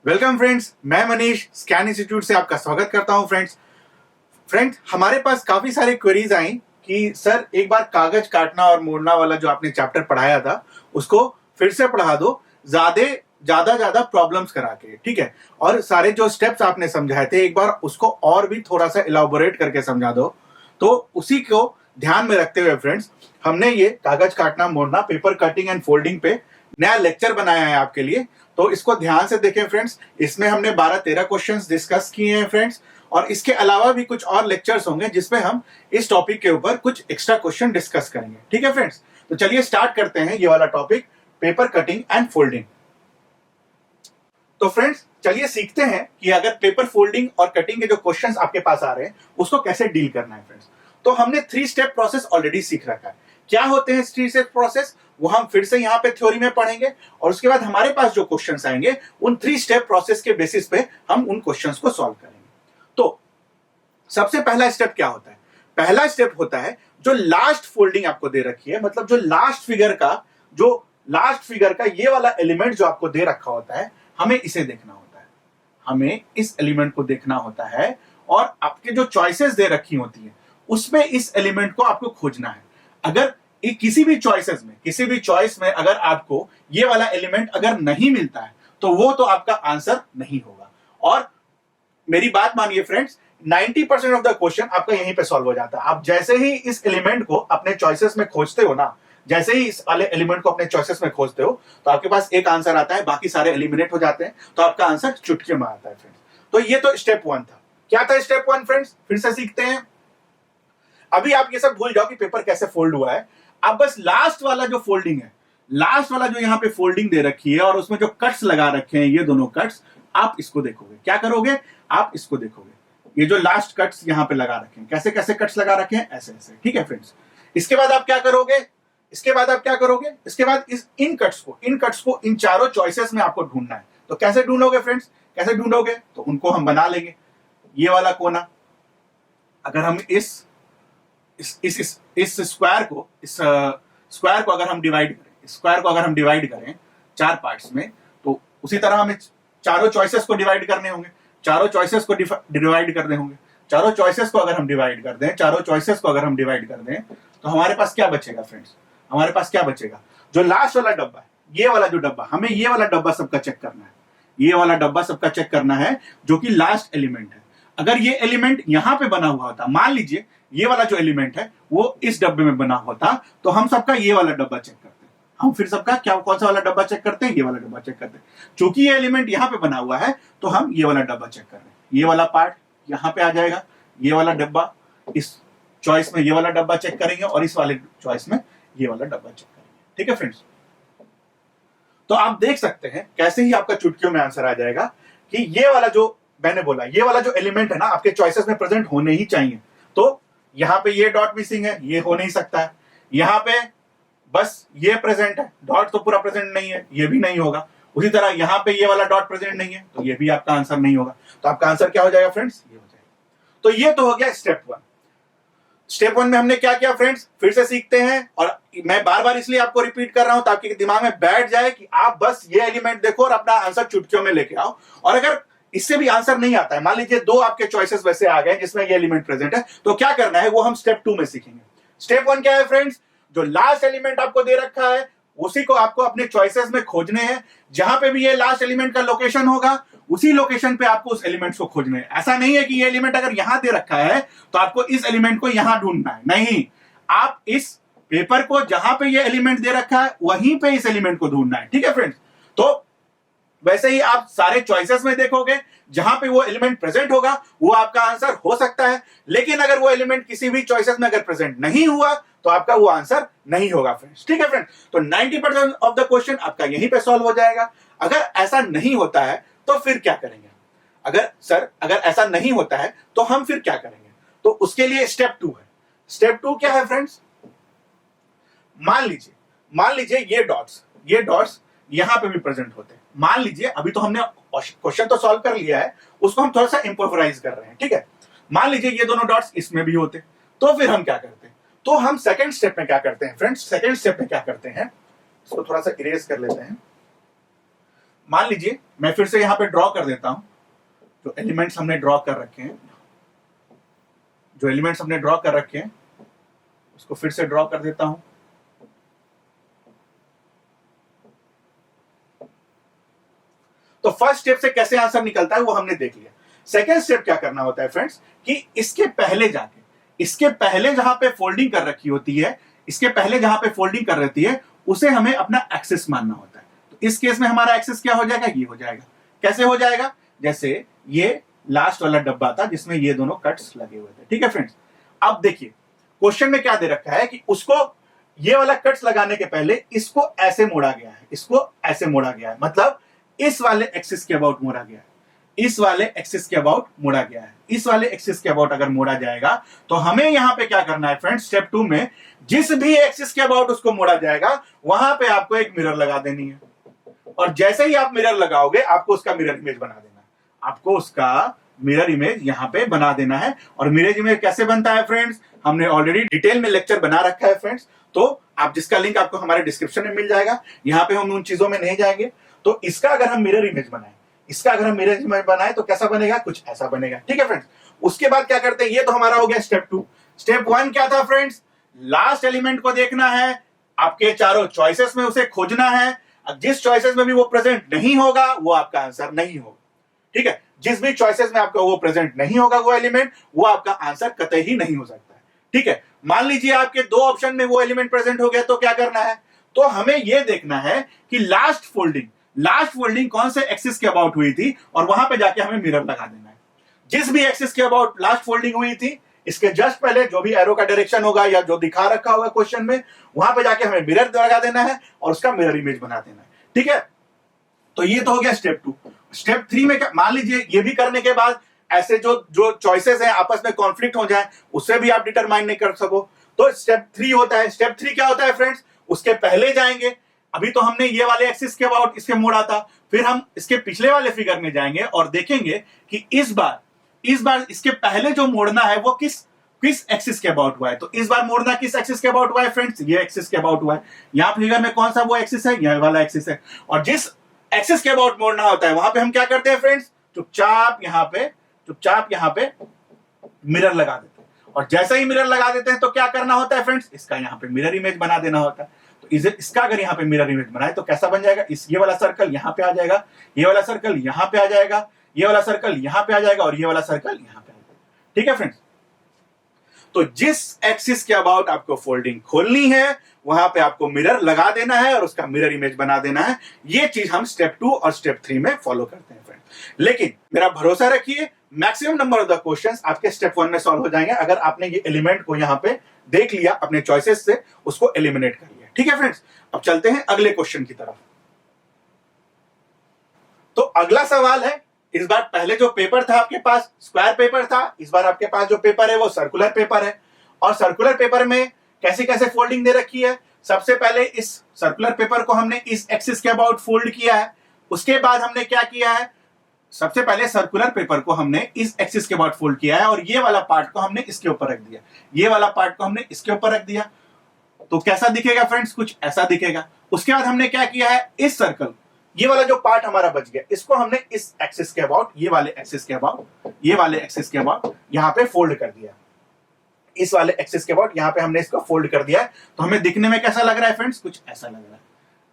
Welcome friends, मैं Manish scan institute से आपका स्वागत करता हूं। फ्रेंड्स हमारे पास काफी सारे क्वेरीज आई कि सर एक बार कागज काटना और मोड़ना वाला जो आपने चैप्टर पढ़ाया था उसको फिर से पढ़ा दो, ज्यादा प्रॉब्लम्स करा के, ठीक है। और सारे जो स्टेप्स आपने समझाए थे एक बार उसको और भी थोड़ा सा इलाबोरेट करके समझा दो। तो उसी को ध्यान में रखते हुए फ्रेंड्स हमने ये कागज काटना मोड़ना, पेपर कटिंग एंड फोल्डिंग पे नया लेक्चर बनाया है आपके लिए। तो इसको ध्यान से देखें फ्रेंड्स। इसमें हमने 12-13 क्वेश्चंस डिस्कस किए हैं फ्रेंड्स, और इसके अलावा भी कुछ और लेक्चर्स होंगे जिसमें हम इस टॉपिक के ऊपर कुछ एक्स्ट्रा क्वेश्चन डिस्कस करेंगे, ठीक है फ्रेंड्स। तो चलिए स्टार्ट करते हैं ये वाला topic, paper cutting and folding. तो फ्रेंड्स चलिए सीखते हैं कि अगर पेपर फोल्डिंग और कटिंग के जो क्वेश्चंस आपके पास आ रहे हैं उसको कैसे डील करना है फ्रेंड्स। तो हमने 3 स्टेप प्रोसेस ऑलरेडी सीख रखा है। क्या होते हैं 3 स्टेप प्रोसेस, वो हम फिर से यहां पे थ्योरी में पढ़ेंगे, और उसके बाद हमारे पास जो क्वेश्चंस आएंगे उन 3 स्टेप प्रोसेस के बेसिस पे हम उन क्वेश्चंस को सॉल्व करेंगे। तो सबसे पहला स्टेप क्या होता है? पहला स्टेप होता है जो लास्ट फोल्डिंग आपको दे रखी है, मतलब जो लास्ट फिगर का ये वाला एलिमेंट जो आपको दे रखा होता है, हमें इसे देखना होता है। हमें इस एलिमेंट को देखना होता है, और आपके जो चॉइसेस दे रखी होती है उसमें इस एलिमेंट को आपको खोजना है। अगर किसी भी चॉइस में अगर आपको ये वाला एलिमेंट अगर नहीं मिलता है तो वो तो आपका आंसर नहीं होगा। और मेरी बात मानिए फ्रेंड्स, 90% ऑफ द क्वेश्चन आपका यहीं पे सॉल्व हो जाता है। आप जैसे ही इस एलिमेंट को अपने चॉइसेस में खोजते हो ना, जैसे ही इस वाले एलिमेंट को अपने चॉइसेस में खोजते हो तो आपके पास एक आंसर आता है, बाकी सारे एलिमिनेट हो जाते हैं, तो आपका आंसर चुटकी में आता है फ्रेंड्स। तो ये तो स्टेप 1 था। क्या था स्टेप 1 फ्रेंड्स? फिर से सीखते हैं। अभी आप ये सब भूल जाओ कि पेपर कैसे फोल्ड हुआ है। अब बस लास्ट वाला जो फोल्डिंग है, लास्ट वाला जो यहाँ पे फोल्डिंग दे रखी है और उसमें जो कट्स लगा रखे हैं, ये दोनों कट्स, आप इसको देखोगे। क्या करोगे? आप इसको देखोगे। ये जो लास्ट कट्स यहाँ पे लगा रखे हैं, कैसे कैसे कट्स लगा रखे हैं, ऐसे ऐसे, ठीक है फ्रेंड्स। इसके बाद आप क्या करोगे? इसके बाद इन कट्स को इन चारों चॉइसेस में आपको ढूंढना है। तो कैसे ढूंढोगे फ्रेंड्स? कैसे ढूंढोगे? तो उनको हम बना लेंगे। ये वाला कोना, अगर हम इस स्क्वायर को अगर हम डिवाइड करें 4 पार्ट्स में, तो उसी तरह हमें चारों चॉइसेस को डिवाइड करने होंगे। चारों चॉइसेस को डिवाइड करने होंगे। चारों चॉइसेस को अगर हम डिवाइड कर दें तो हमारे पास क्या बचेगा फ्रेंड्स? हमारे पास क्या बचेगा? जो लास्ट वाला डब्बा है, ये वाला जो डब्बा, हमें ये वाला डब्बा सबका चेक करना है। ये वाला डब्बा सबका चेक करना है जो कि लास्ट एलिमेंट है। अगर ये एलिमेंट यहां पे बना हुआ होता, मान लीजिए ये वाला जो एलिमेंट है वो इस डब्बे में बना होता, तो हम सबका ये वाला डब्बा चेक करते हैं। हम फिर सबका कौन सा वाला डब्बा चेक करते हैं? ये वाला डब्बा चेक करते हैं। क्योंकि ये एलिमेंट यहां पे बना हुआ है तो हम ये वाला डब्बा चेक कर रहे हैं। ये वाला पार्ट यहां पे आ जाएगा, ये वाला डब्बा, इस चॉइस में ये वाला डब्बा चेक करेंगे और इस वाले चॉइस में ये वाला डब्बा चेक करेंगे, ठीक है फ्रेंड्स। तो आप देख सकते हैं कैसे ही आपका चुटकियों में आंसर आ जाएगा कि ये वाला जो मैंने बोला, ये वाला जो एलिमेंट है ना, आपके चॉइसेस में प्रेजेंट होने ही चाहिए। तो यहां पे ये डॉट मिसिंग है, ये हो नहीं सकता है। यहां पे बस ये प्रेजेंट है, डॉट तो पूरा प्रेजेंट नहीं है, ये भी नहीं होगा। उसी तरह यहां पे ये वाला डॉट प्रेजेंट नहीं है, तो ये भी आपका आंसर नहीं होगा। तो आपका आंसर क्या हो जाएगा फ्रेंड्स? ये हो जाएगा। तो ये तो हो गया स्टेप 1। स्टेप 1 में हमने क्या किया फ्रेंड्स? फिर से सीखते हैं, और मैं बार बार इसलिए आपको रिपीट कर रहा हूं ताकि दिमाग में बैठ जाए कि आप बस ये एलिमेंट देखो और अपना आंसर चुटकियों में लेके आओ। और अगर इससे भी आंसर नहीं आता है, मान लीजिए 2 आपके चॉइसेस वैसे आ गए जिसमें ये एलिमेंट प्रेजेंट है, तो क्या करना है वो हम स्टेप 2 में सीखेंगे। स्टेप 1 क्या है फ्रेंड्स? जो लास्ट एलिमेंट आपको दे रखा है उसी को आपको अपने चॉइसेस में खोजने हैं। जहां पे भी ये लास्ट एलिमेंट का लोकेशन होगा उसी लोकेशन पे आपको उस एलिमेंट को खोजने हैं। ऐसा नहीं है कि ये एलिमेंट अगर यहां दे रखा है तो आपको इस एलिमेंट को यहां ढूंढना है, नहीं। आप इस पेपर को जहां पे ये एलिमेंट दे रखा है वहीं पे इस एलिमेंट को ढूंढना है, ठीक है फ्रेंड्स। तो वैसे ही आप सारे चॉइसेस में देखोगे, जहां पे वो एलिमेंट प्रेजेंट होगा वो आपका आंसर हो सकता है। लेकिन अगर वो एलिमेंट किसी भी चॉइसेस में अगर प्रेजेंट नहीं हुआ तो आपका वो आंसर नहीं होगा फ्रेंड्स, ठीक है फ्रेंड्स। तो 90% ऑफ द क्वेश्चन आपका यहीं पे सॉल्व हो जाएगा। अगर ऐसा नहीं होता है तो फिर क्या करेंगे? अगर ऐसा नहीं होता है तो हम फिर क्या करेंगे? तो उसके लिए स्टेप 2 है। स्टेप 2 क्या है फ्रेंड्स? मान लीजिए ये डॉट्स यहां पे भी प्रेजेंट होते हैं। मान लीजिए अभी तो हमने क्वेश्चन तो सॉल्व कर लिया है, उसको हम थोड़ा सा इंप्रोवाइज कर रहे हैं, ठीक है। मान लीजिए ये दोनों डॉट्स इसमें भी होते, तो फिर हम क्या करते हैं? तो हम सेकंड स्टेप में क्या करते हैं फ्रेंड्स? सेकंड स्टेप में क्या करते हैं, इसको थोड़ा सा इरेज कर लेते हैं। मान लीजिए मैं फिर से यहां पे ड्रॉ कर देता हूं, जो एलिमेंट्स हमने ड्रॉ कर रखे हैं, जो एलिमेंट्स हमने ड्रॉ कर रखे हैं उसको फिर से ड्रॉ कर देता हूं। तो फर्स्ट स्टेप से कैसे आंसर निकलता है वो हमने देख लिया। सेकेंड स्टेप क्या करना होता है फ्रेंड्स कि इसके पहले जाके, इसके पहले जहां पे फोल्डिंग कर रखी होती है, इसके पहले जहां पे फोल्डिंग कर रहती है उसे हमें अपना एक्सिस मानना होता है। तो इस केस में हमारा एक्सिस क्या हो जाएगा, ये हो जाएगा। कैसे हो जाएगा, जैसे ये लास्ट वाला डब्बा था जिसमें ये दोनों कट्स लगे हुए थे। ठीक है फ्रेंड्स, अब देखिए क्वेश्चन में क्या दे रखा है कि उसको ये वाला कट्स लगाने के पहले इसको ऐसे मोड़ा गया है, इसको ऐसे मोड़ा गया है, मतलब इस वाले एक्सिस के अबाउट मोड़ा गया है, इस वाले एक्सिस के अबाउट मोड़ा गया है। इस वाले एक्सिस के अबाउट अगर मोड़ा जाएगा तो हमें यहां पे क्या करना है फ्रेंड्स, स्टेप 2 में जिस भी एक्सिस के अबाउट उसको मोड़ा जाएगा वहां पे आपको एक मिरर लगा देनी है, और जैसे ही आप मिरर लगाओगे आपको उसका मिरर इमेज बना देना है, आपको उसका मिरर इमेज यहां पे बना देना है। और मिरर इमेज कैसे बनता है फ्रेंड्स, हमने ऑलरेडी डिटेल में लेक्चर बना रखा है फ्रेंड्स, तो आप जिसका लिंक आपको हमारे डिस्क्रिप्शन में मिल जाएगा, यहां पे हम उन चीजों में नहीं जाएंगे। तो इसका अगर हम मिरर इमेज बनाए, इसका अगर हम मिरर इमेज बनाए तो कैसा बनेगा, कुछ ऐसा बनेगा। ठीक है फ्रेंड्स, उसके बाद क्या करते हैं, ये तो हमारा हो गया स्टेप 2। स्टेप 1 क्या था फ्रेंड्स, लास्ट एलिमेंट को देखना है, आपके चारों चॉइसेस में उसे खोजना है, जिस चॉइसेस में भी वो प्रेजेंट नहीं होगा वो आपका आंसर नहीं होगा। ठीक है, जिस भी चॉइसेस में आपका वो प्रेजेंट नहीं होगा वो एलिमेंट, वो आपका आंसर कतई ही नहीं हो सकता है। ठीक है, मान लीजिए आपके 2 ऑप्शन में वो एलिमेंट प्रेजेंट हो गया तो क्या करना है, तो हमें यह देखना है कि लास्ट फोल्डिंग कौन से एक्सिस के अबाउट हुई थी और वहां पे जाके हमें मिरर लगा देना है। जिस भी एक्सिस के अबाउट लास्ट फोल्डिंग हुई थी, इसके जस्ट पहले जो भी एरो का डायरेक्शन होगा या जो दिखा रखा होगा क्वेश्चन में, वहां पे जाके हमें मिरर लगा देना है और उसका मिरर इमेज बना देना है। ठीक है, तो ये तो हो गया स्टेप 2। स्टेप 3 में मान लीजिए ये भी करने के बाद ऐसे जो चॉइसेस हैं आपस में कॉन्फ्लिक्ट हो जाए, उससे भी आप डिटरमाइन नहीं कर सको, तो स्टेप 3 होता है। स्टेप 3 क्या होता है फ्रेंड्स, उसके पहले जाएंगे, अभी तो हमने ये वाले एक्सिस के अबाउट इसके मोड़ा था, फिर हम इसके पिछले वाले फिगर में जाएंगे और देखेंगे कि इस बार इसके पहले जो मोड़ना है वो किस एक्सिस के अबाउट हुआ है। तो इस बार मोड़ना किस एक्सिस के अबाउट हुआ है फ्रेंड्स, ये एक्सिस के अबाउट हुआ है। यहां फिगर में कौन सा वो एक्सिस है, यह वाला एक्सिस है। और जिस एक्सिस के अबाउट मोड़ना होता है वहां पे हम क्या करते हैं फ्रेंड्स, चुपचाप यहां पे मिरर लगा देते हैं। और जैसे ही मिरर लगा देते हैं तो क्या करना होता है फ्रेंड्स, इसका यहां पे मिरर इमेज बना देना होता है। तो इसका अगर यहां पे मिरर इमेज बनाए तो कैसा बन जाएगा, ये वाला सर्कल यहां पे आ जाएगा, ये वाला सर्कल यहां पे आ जाएगा, ये वाला सर्कल यहां पे आ जाएगा और ये वाला सर्कल यहां पे आ जाएगा। ठीक है फ्रेंड्स, तो जिस एक्सिस के अबाउट आपको फोल्डिंग खोलनी है वहां पे आपको मिरर लगा देना है और उसका मिरर इमेज बना देना है। ये चीज हम स्टेप 2 और स्टेप 3 में फॉलो करते हैं फ्रेंड्स। लेकिन मेरा भरोसा रखिए, maximum number of the questions आपके स्टेप 1 में सॉल्व हो जाएंगे अगर आपने ये एलिमेंट को यहां पे देख लिया, अपने चॉइसेस से उसको एलिमिनेट कर लिया। ठीक है फ्रेंड्स, अब चलते हैं अगले क्वेश्चन की तरफ। तो अगला सवाल है, इस बार पहले जो पेपर था आपके पास स्क्वायर पेपर था, इस बार आपके पास जो पेपर है वो सर्कुलर पेपर है। और सर्कुलर पेपर में कैसे कैसे फोल्डिंग दे रखी है, सबसे पहले इस सर्कुलर पेपर को हमने इस एक्सिस के अबाउट फोल्ड किया है। उसके बाद हमने क्या किया है, सबसे पहले सर्कुलर पेपर को हमने इस एक्सिस के अबाउट फोल्ड किया है और ये वाला पार्ट को हमने इसके ऊपर रख दिया, ये वाला पार्ट को हमने इसके ऊपर रख दिया। तो कैसा दिखेगा फ्रेंड्स, कुछ ऐसा दिखेगा। उसके बाद हमने क्या किया है, इस सर्कल, ये वाला जो पार्ट हमारा बच गया, इसको हमने इस एक्सिस के अबाउट, ये वाले एक्सिस के अबाउट यहां पे फोल्ड कर दिया। इस वाले एक्सिस के अबाउट यहां पे हमने इसको फोल्ड कर दिया है। तो हमें दिखने में कैसा लग रहा है फ्रेंड्स, कुछ ऐसा लग रहा है।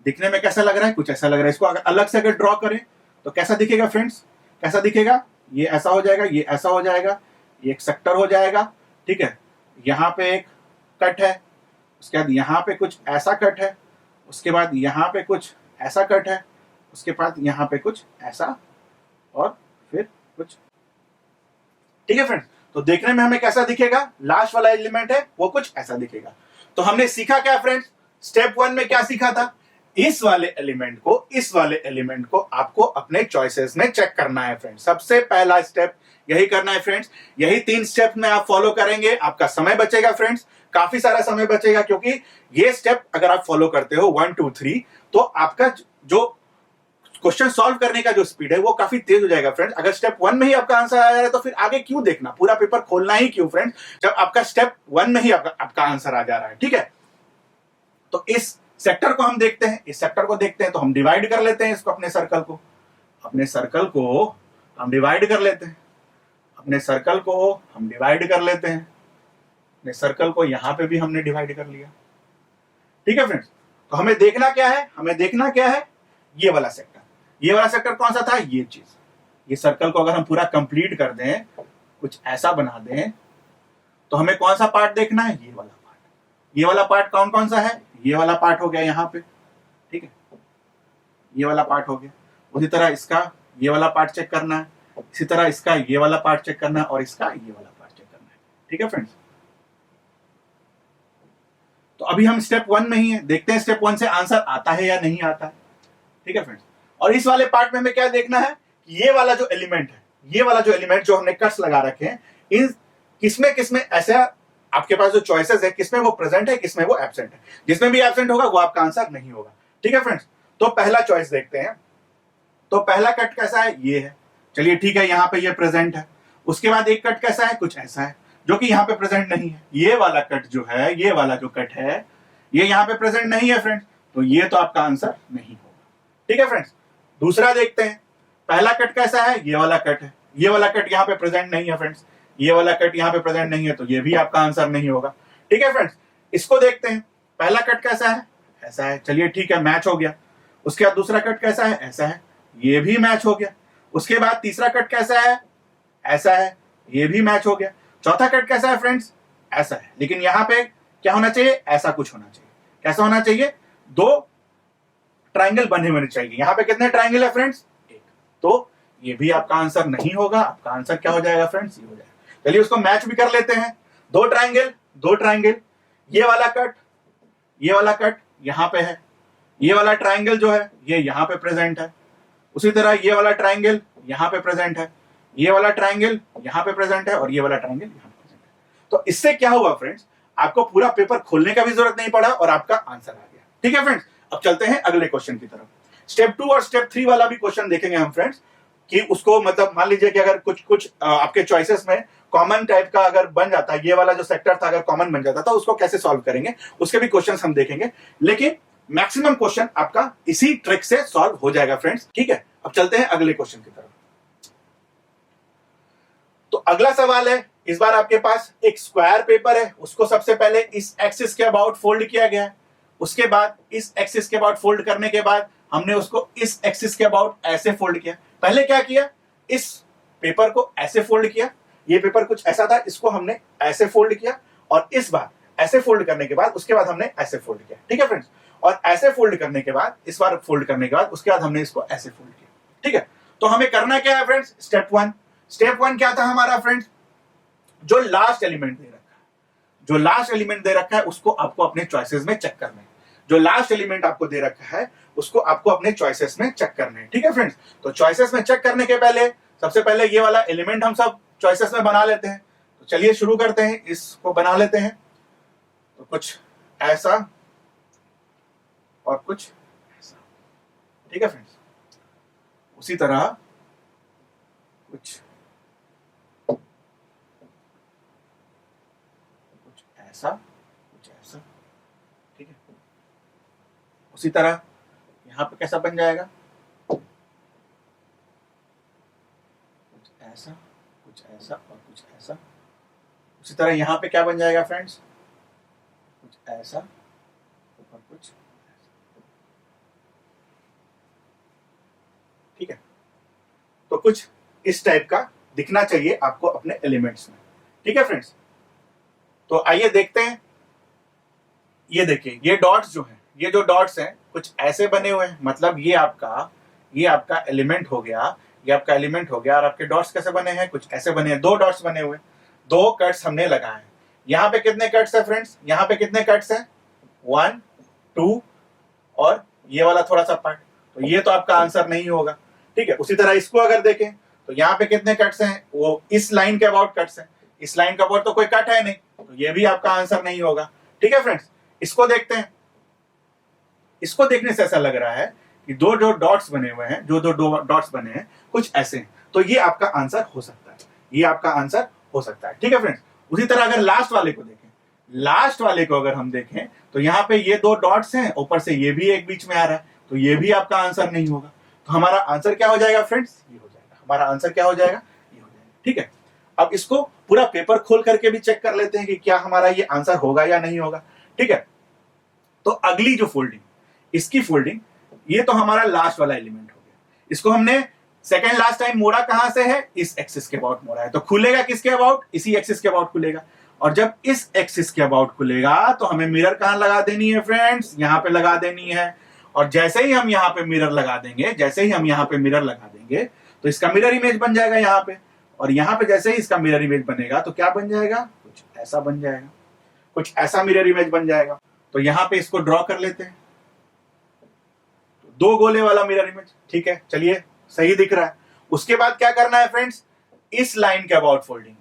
दिखने में कैसा लग रहा है, कुछ ऐसा लग रहा है। इसको अगर अलग से अगर ड्रॉ करें तो कैसा दिखेगा फ्रेंड्स, कैसा दिखेगा, ये ऐसा हो जाएगा, ये ऐसा हो जाएगा, ये एक सेक्टर हो जाएगा। ठीक है, यहां पे एक कट है, उसके बाद यहां पे कुछ ऐसा कट है, उसके बाद यहां पे कुछ ऐसा कट है, उसके बाद यहां पे कुछ ऐसा और फिर कुछ। ठीक है फ्रेंड्स, तो देखने में हमें कैसा दिखेगा, लास्ट वाला एलिमेंट है वो कुछ ऐसा दिखेगा। तो हमने सीखा क्या फ्रेंड्स, स्टेप 1 में क्या सीखा था, इस वाले एलिमेंट को आपको अपने चॉइसेस में चेक करना है फ्रेंड्स। सबसे पहला स्टेप यही करना है फ्रेंड्स। यही 3 स्टेप में आप फॉलो करेंगे, आपका समय बचेगा फ्रेंड्स, काफी सारा समय बचेगा, क्योंकि ये स्टेप अगर आप फॉलो करते हो 1 2 3 तो आपका जो क्वेश्चन सॉल्व करने का जो स्पीड है वो काफी तेज हो जाएगा फ्रेंड्स। अगर स्टेप 1 में ही आपका आंसर आ जा रहा है तो फिर आगे क्यों देखना, पूरा पेपर खोलना ही क्यों फ्रेंड्स, जब आपका स्टेप 1 में ही आपका आंसर आ जा रहा है। ठीक है, तो इस सेक्टर को हम देखते हैं, इस सेक्टर को देखते हैं तो हम डिवाइड कर लेते हैं इसको, अपने सर्कल को हम डिवाइड कर लेते हैं, अपने सर्कल को हम डिवाइड कर लेते हैं, अपने सर्कल को यहां पे भी हमने डिवाइड कर लिया। ठीक है फ्रेंड्स, तो हमें देखना क्या है, ये वाला सेक्टर कौन सा था, ये चीज। ये सर्कल को अगर हम पूरा कंप्लीट कर दें, कुछ ऐसा बना दें, तो हमें कौन सा पार्ट देखना है, ये वाला पार्ट कौन सा है, ये वाला पार्ट हो गया यहाँ पे। ठीक है, ये वाला पार्ट हो गया। उसी तरह इसका ये वाला पार्ट चेक करना है, इसी तरह इसका ये वाला पार्ट चेक करना है, और इसका ये वाला पार्ट चेक करना है। ठीक है फ्रेंड्स, तो अभी हम स्टेप 1 में ही है, देखते हैं स्टेप 1 से आंसर आता है या नहीं आता है। ठीक है फ्रेंड्स, और इस वाले पार्ट में हमें क्या देखना है, ये वाला जो एलिमेंट जो हमने कट्स लगा रखे हैं, इन किसमें ऐसा आपके पास जो चॉइसेस है, किसमें वो प्रेजेंट है, किसमें वो एब्सेंट है। जिसमें भी एब्सेंट होगा वो आपका आंसर नहीं होगा। ठीक है फ्रेंड्स, तो पहला चॉइस देखते हैं। तो पहला कट कैसा है, ये है। चलिए ठीक है, यहाँ पे ये प्रेजेंट है। उसके बाद एक कट कैसा है, कुछ ऐसा है, जो कि यहाँ पे प्रेजेंट नहीं है। ये वाला कट जो है, ये वाला जो कट है, ये यहाँ पे प्रेजेंट नहीं है फ्रेंड्स, तो ये तो आपका आंसर नहीं होगा। ठीक है फ्रेंड्स, दूसरा देखते हैं। पहला कट कैसा है, ये वाला कट है। ये वाला कट यहाँ पे प्रेजेंट नहीं है फ्रेंड्स, ये वाला कट यहाँ पे प्रेजेंट नहीं है, तो ये भी आपका आंसर नहीं होगा। ठीक है फ्रेंड्स, इसको देखते हैं। पहला कट कैसा है, ऐसा है। चलिए ठीक है, मैच हो गया। उसके बाद दूसरा कट कैसा है, ऐसा है, ये भी मैच हो गया। उसके बाद तीसरा कट कैसा है, ऐसा है, ये भी मैच हो गया। चौथा कट कैसा है फ्रेंड्स, ऐसा है। लेकिन यहाँ पे क्या होना चाहिए, ऐसा कुछ होना चाहिए। कैसा होना चाहिए, 2 ट्राइंगल बने होने चाहिए। यहाँ पे कितने ट्राइंगल है फ्रेंड्स, 1। तो ये भी आपका आंसर नहीं होगा। आपका आंसर क्या हो जाएगा फ्रेंड्स, ये हो जाएगा। चलिए उसको मैच भी कर लेते हैं। 2 ट्राइंगल, ये वाला कट यहाँ पे है, ये वाला ट्राइंगल जो है ये यहाँ पे प्रेजेंट है। उसी तरह ये वाला ट्राइंगल यहाँ पे प्रेजेंट है, ये वाला ट्राइंगल यहाँ पे प्रेजेंट है, और ये वाला ट्राइंगल यहाँ पे प्रेजेंट है। तो इससे क्या हुआ फ्रेंड्स, आपको पूरा पेपर खोलने का भी जरूरत नहीं पड़ा और आपका आंसर आ गया। ठीक है फ्रेंड्स, अब चलते हैं अगले क्वेश्चन की तरफ। स्टेप 2 और स्टेप 3 वाला भी क्वेश्चन देखेंगे हम फ्रेंड्स, कि उसको मतलब मान लीजिए कि अगर कुछ आपके चॉइसेस में कॉमन टाइप का अगर बन जाता है, ये वाला जो सेक्टर था अगर कॉमन बन जाता था, उसको कैसे सॉल्व करेंगे, उसके भी क्वेश्चंस हम देखेंगे। लेकिन मैक्सिमम क्वेश्चन आपका इसी ट्रिक से सॉल्व हो जाएगा फ्रेंड्स। ठीक है, अब चलते हैं अगले क्वेश्चन की तरफ। तो अगला सवाल है, इस बार आपके पास एक स्क्वायर पेपर है, उसको सबसे पहले इस एक्सिस के अबाउट फोल्ड किया गया है। उसके बाद इस एक्सिस के अबाउट फोल्ड करने के बाद हमने उसको इस एक्सिस के अबाउट ऐसे फोल्ड किया। पहले क्या किया, इस पेपर को ऐसे फोल्ड किया। ये पेपर कुछ ऐसा था, इसको हमने ऐसे फोल्ड किया, और इस बार ऐसे फोल्ड करने के बाद उसके बाद हमने ऐसे फोल्ड किया। ठीक है फ्रेंड्स, और ऐसे फोल्ड करने के बाद, इस बार फोल्ड करने के बाद उसके बाद हमने इसको ऐसे फोल्ड किया। ठीक है, तो हमें करना क्या है फ्रेंड्स, स्टेप 1 क्या था हमारा फ्रेंड्स, जो लास्ट एलिमेंट दे रखा है उसको आपको अपने चॉइसेस में चेक करना है। जो लास्ट एलिमेंट आपको दे रखा है उसको आपको अपने चॉइसेस में चेक करना है। ठीक है फ्रेंड्स, तो चॉइसेस में चेक करने के पहले सबसे पहले ये वाला एलिमेंट हम सब चॉइसेस में बना लेते हैं। तो चलिए शुरू करते हैं, इसको बना लेते हैं। तो कुछ ऐसा और कुछ ऐसा। ठीक है फ्रेंड्स, उसी तरह कुछ ऐसा, कुछ ऐसा। ठीक है, उसी तरह यहां पे कैसा बन जाएगा, कुछ ऐसा, कुछ ऐसा और कुछ ऐसा। उसी तरह यहां पे क्या बन जाएगा फ्रेंड्स, कुछ ऐसा और कुछ ऐसा। ठीक है, तो कुछ इस टाइप का दिखना चाहिए आपको अपने एलिमेंट्स में। ठीक है फ्रेंड्स, तो आइए देखते हैं। ये देखिए, ये डॉट्स जो हैं, ये जो डॉट्स हैं कुछ ऐसे बने हुए हैं, मतलब ये आपका एलिमेंट हो गया, ये आपका एलिमेंट हो गया। और आपके डॉट्स कैसे बने हैं, कुछ ऐसे बने हैं। 2 डॉट्स बने हुए, 2 कट्स हमने लगाए हैं। यहाँ पे कितने कट्स है फ्रेंड्स, यहाँ पे कितने कट्स हैं, 1 2 और ये वाला थोड़ा सा पार्ट। तो ये तो आपका आंसर नहीं होगा। ठीक है, उसी तरह इसको अगर देखें तो यहाँ पे कितने कट्स हैं, वो इस लाइन के अबाउट कट्स हैं। इस लाइन का अबाउट तो कोई कट है नहीं, तो ये भी आपका आंसर नहीं होगा। ठीक है फ्रेंड्स, इसको देखते हैं। इसको देखने से ऐसा लग रहा है कि 2 डॉट्स बने हुए हैं, जो 2 डॉट्स बने हैं कुछ ऐसे हैं, तो ये आपका आंसर हो सकता है, ये आपका आंसर हो सकता है। ठीक है फ्रेंड्स, उसी तरह अगर लास्ट वाले को देखें, लास्ट वाले को अगर हम देखें तो यहाँ पे ये दो डॉट्स हैं, ऊपर से ये भी एक बीच में आ रहा है, तो ये भी आपका आंसर नहीं होगा। तो हमारा आंसर क्या हो जाएगा फ्रेंड्स, ये हो जाएगा। हमारा आंसर क्या हो जाएगा, ये हो जाएगा। ठीक है, अब इसको पूरा पेपर खोल करके भी चेक कर लेते हैं कि क्या हमारा ये आंसर होगा या नहीं होगा। ठीक है, तो अगली जो फोल्डिंग, इसकी फोल्डिंग, ये तो हमारा लास्ट वाला एलिमेंट हो गया। इसको हमने सेकेंड लास्ट टाइम मोड़ा कहां से है, इस एक्सिस के अबाउट मोड़ा है, तो खुलेगा किसके अबाउट, इसी एक्सिस के अबाउट खुलेगा। और जब इस एक्सिस के अबाउट खुलेगा तो हमें मिरर कहां लगा देनी है फ्रेंड्स, यहां पे लगा देनी है। और जैसे ही हम यहां पे मिरर लगा देंगे, जैसे ही हम यहां पे मिरर लगा देंगे तो इसका मिरर इमेज बन जाएगा यहां पे। और यहां पे जैसे ही इसका मिरर इमेज बनेगा तो क्या बन जाएगा, कुछ ऐसा बन जाएगा, कुछ ऐसा मिरर इमेज बन जाएगा। तो यहां पे इसको ड्रॉ कर लेते हैं, दो गोले वाला मिरर इमेज। ठीक है, चलिए सही दिख रहा है। उसके बाद क्या करना है फ्रेंड्स, इस लाइन के अबाउट फोल्डिंग,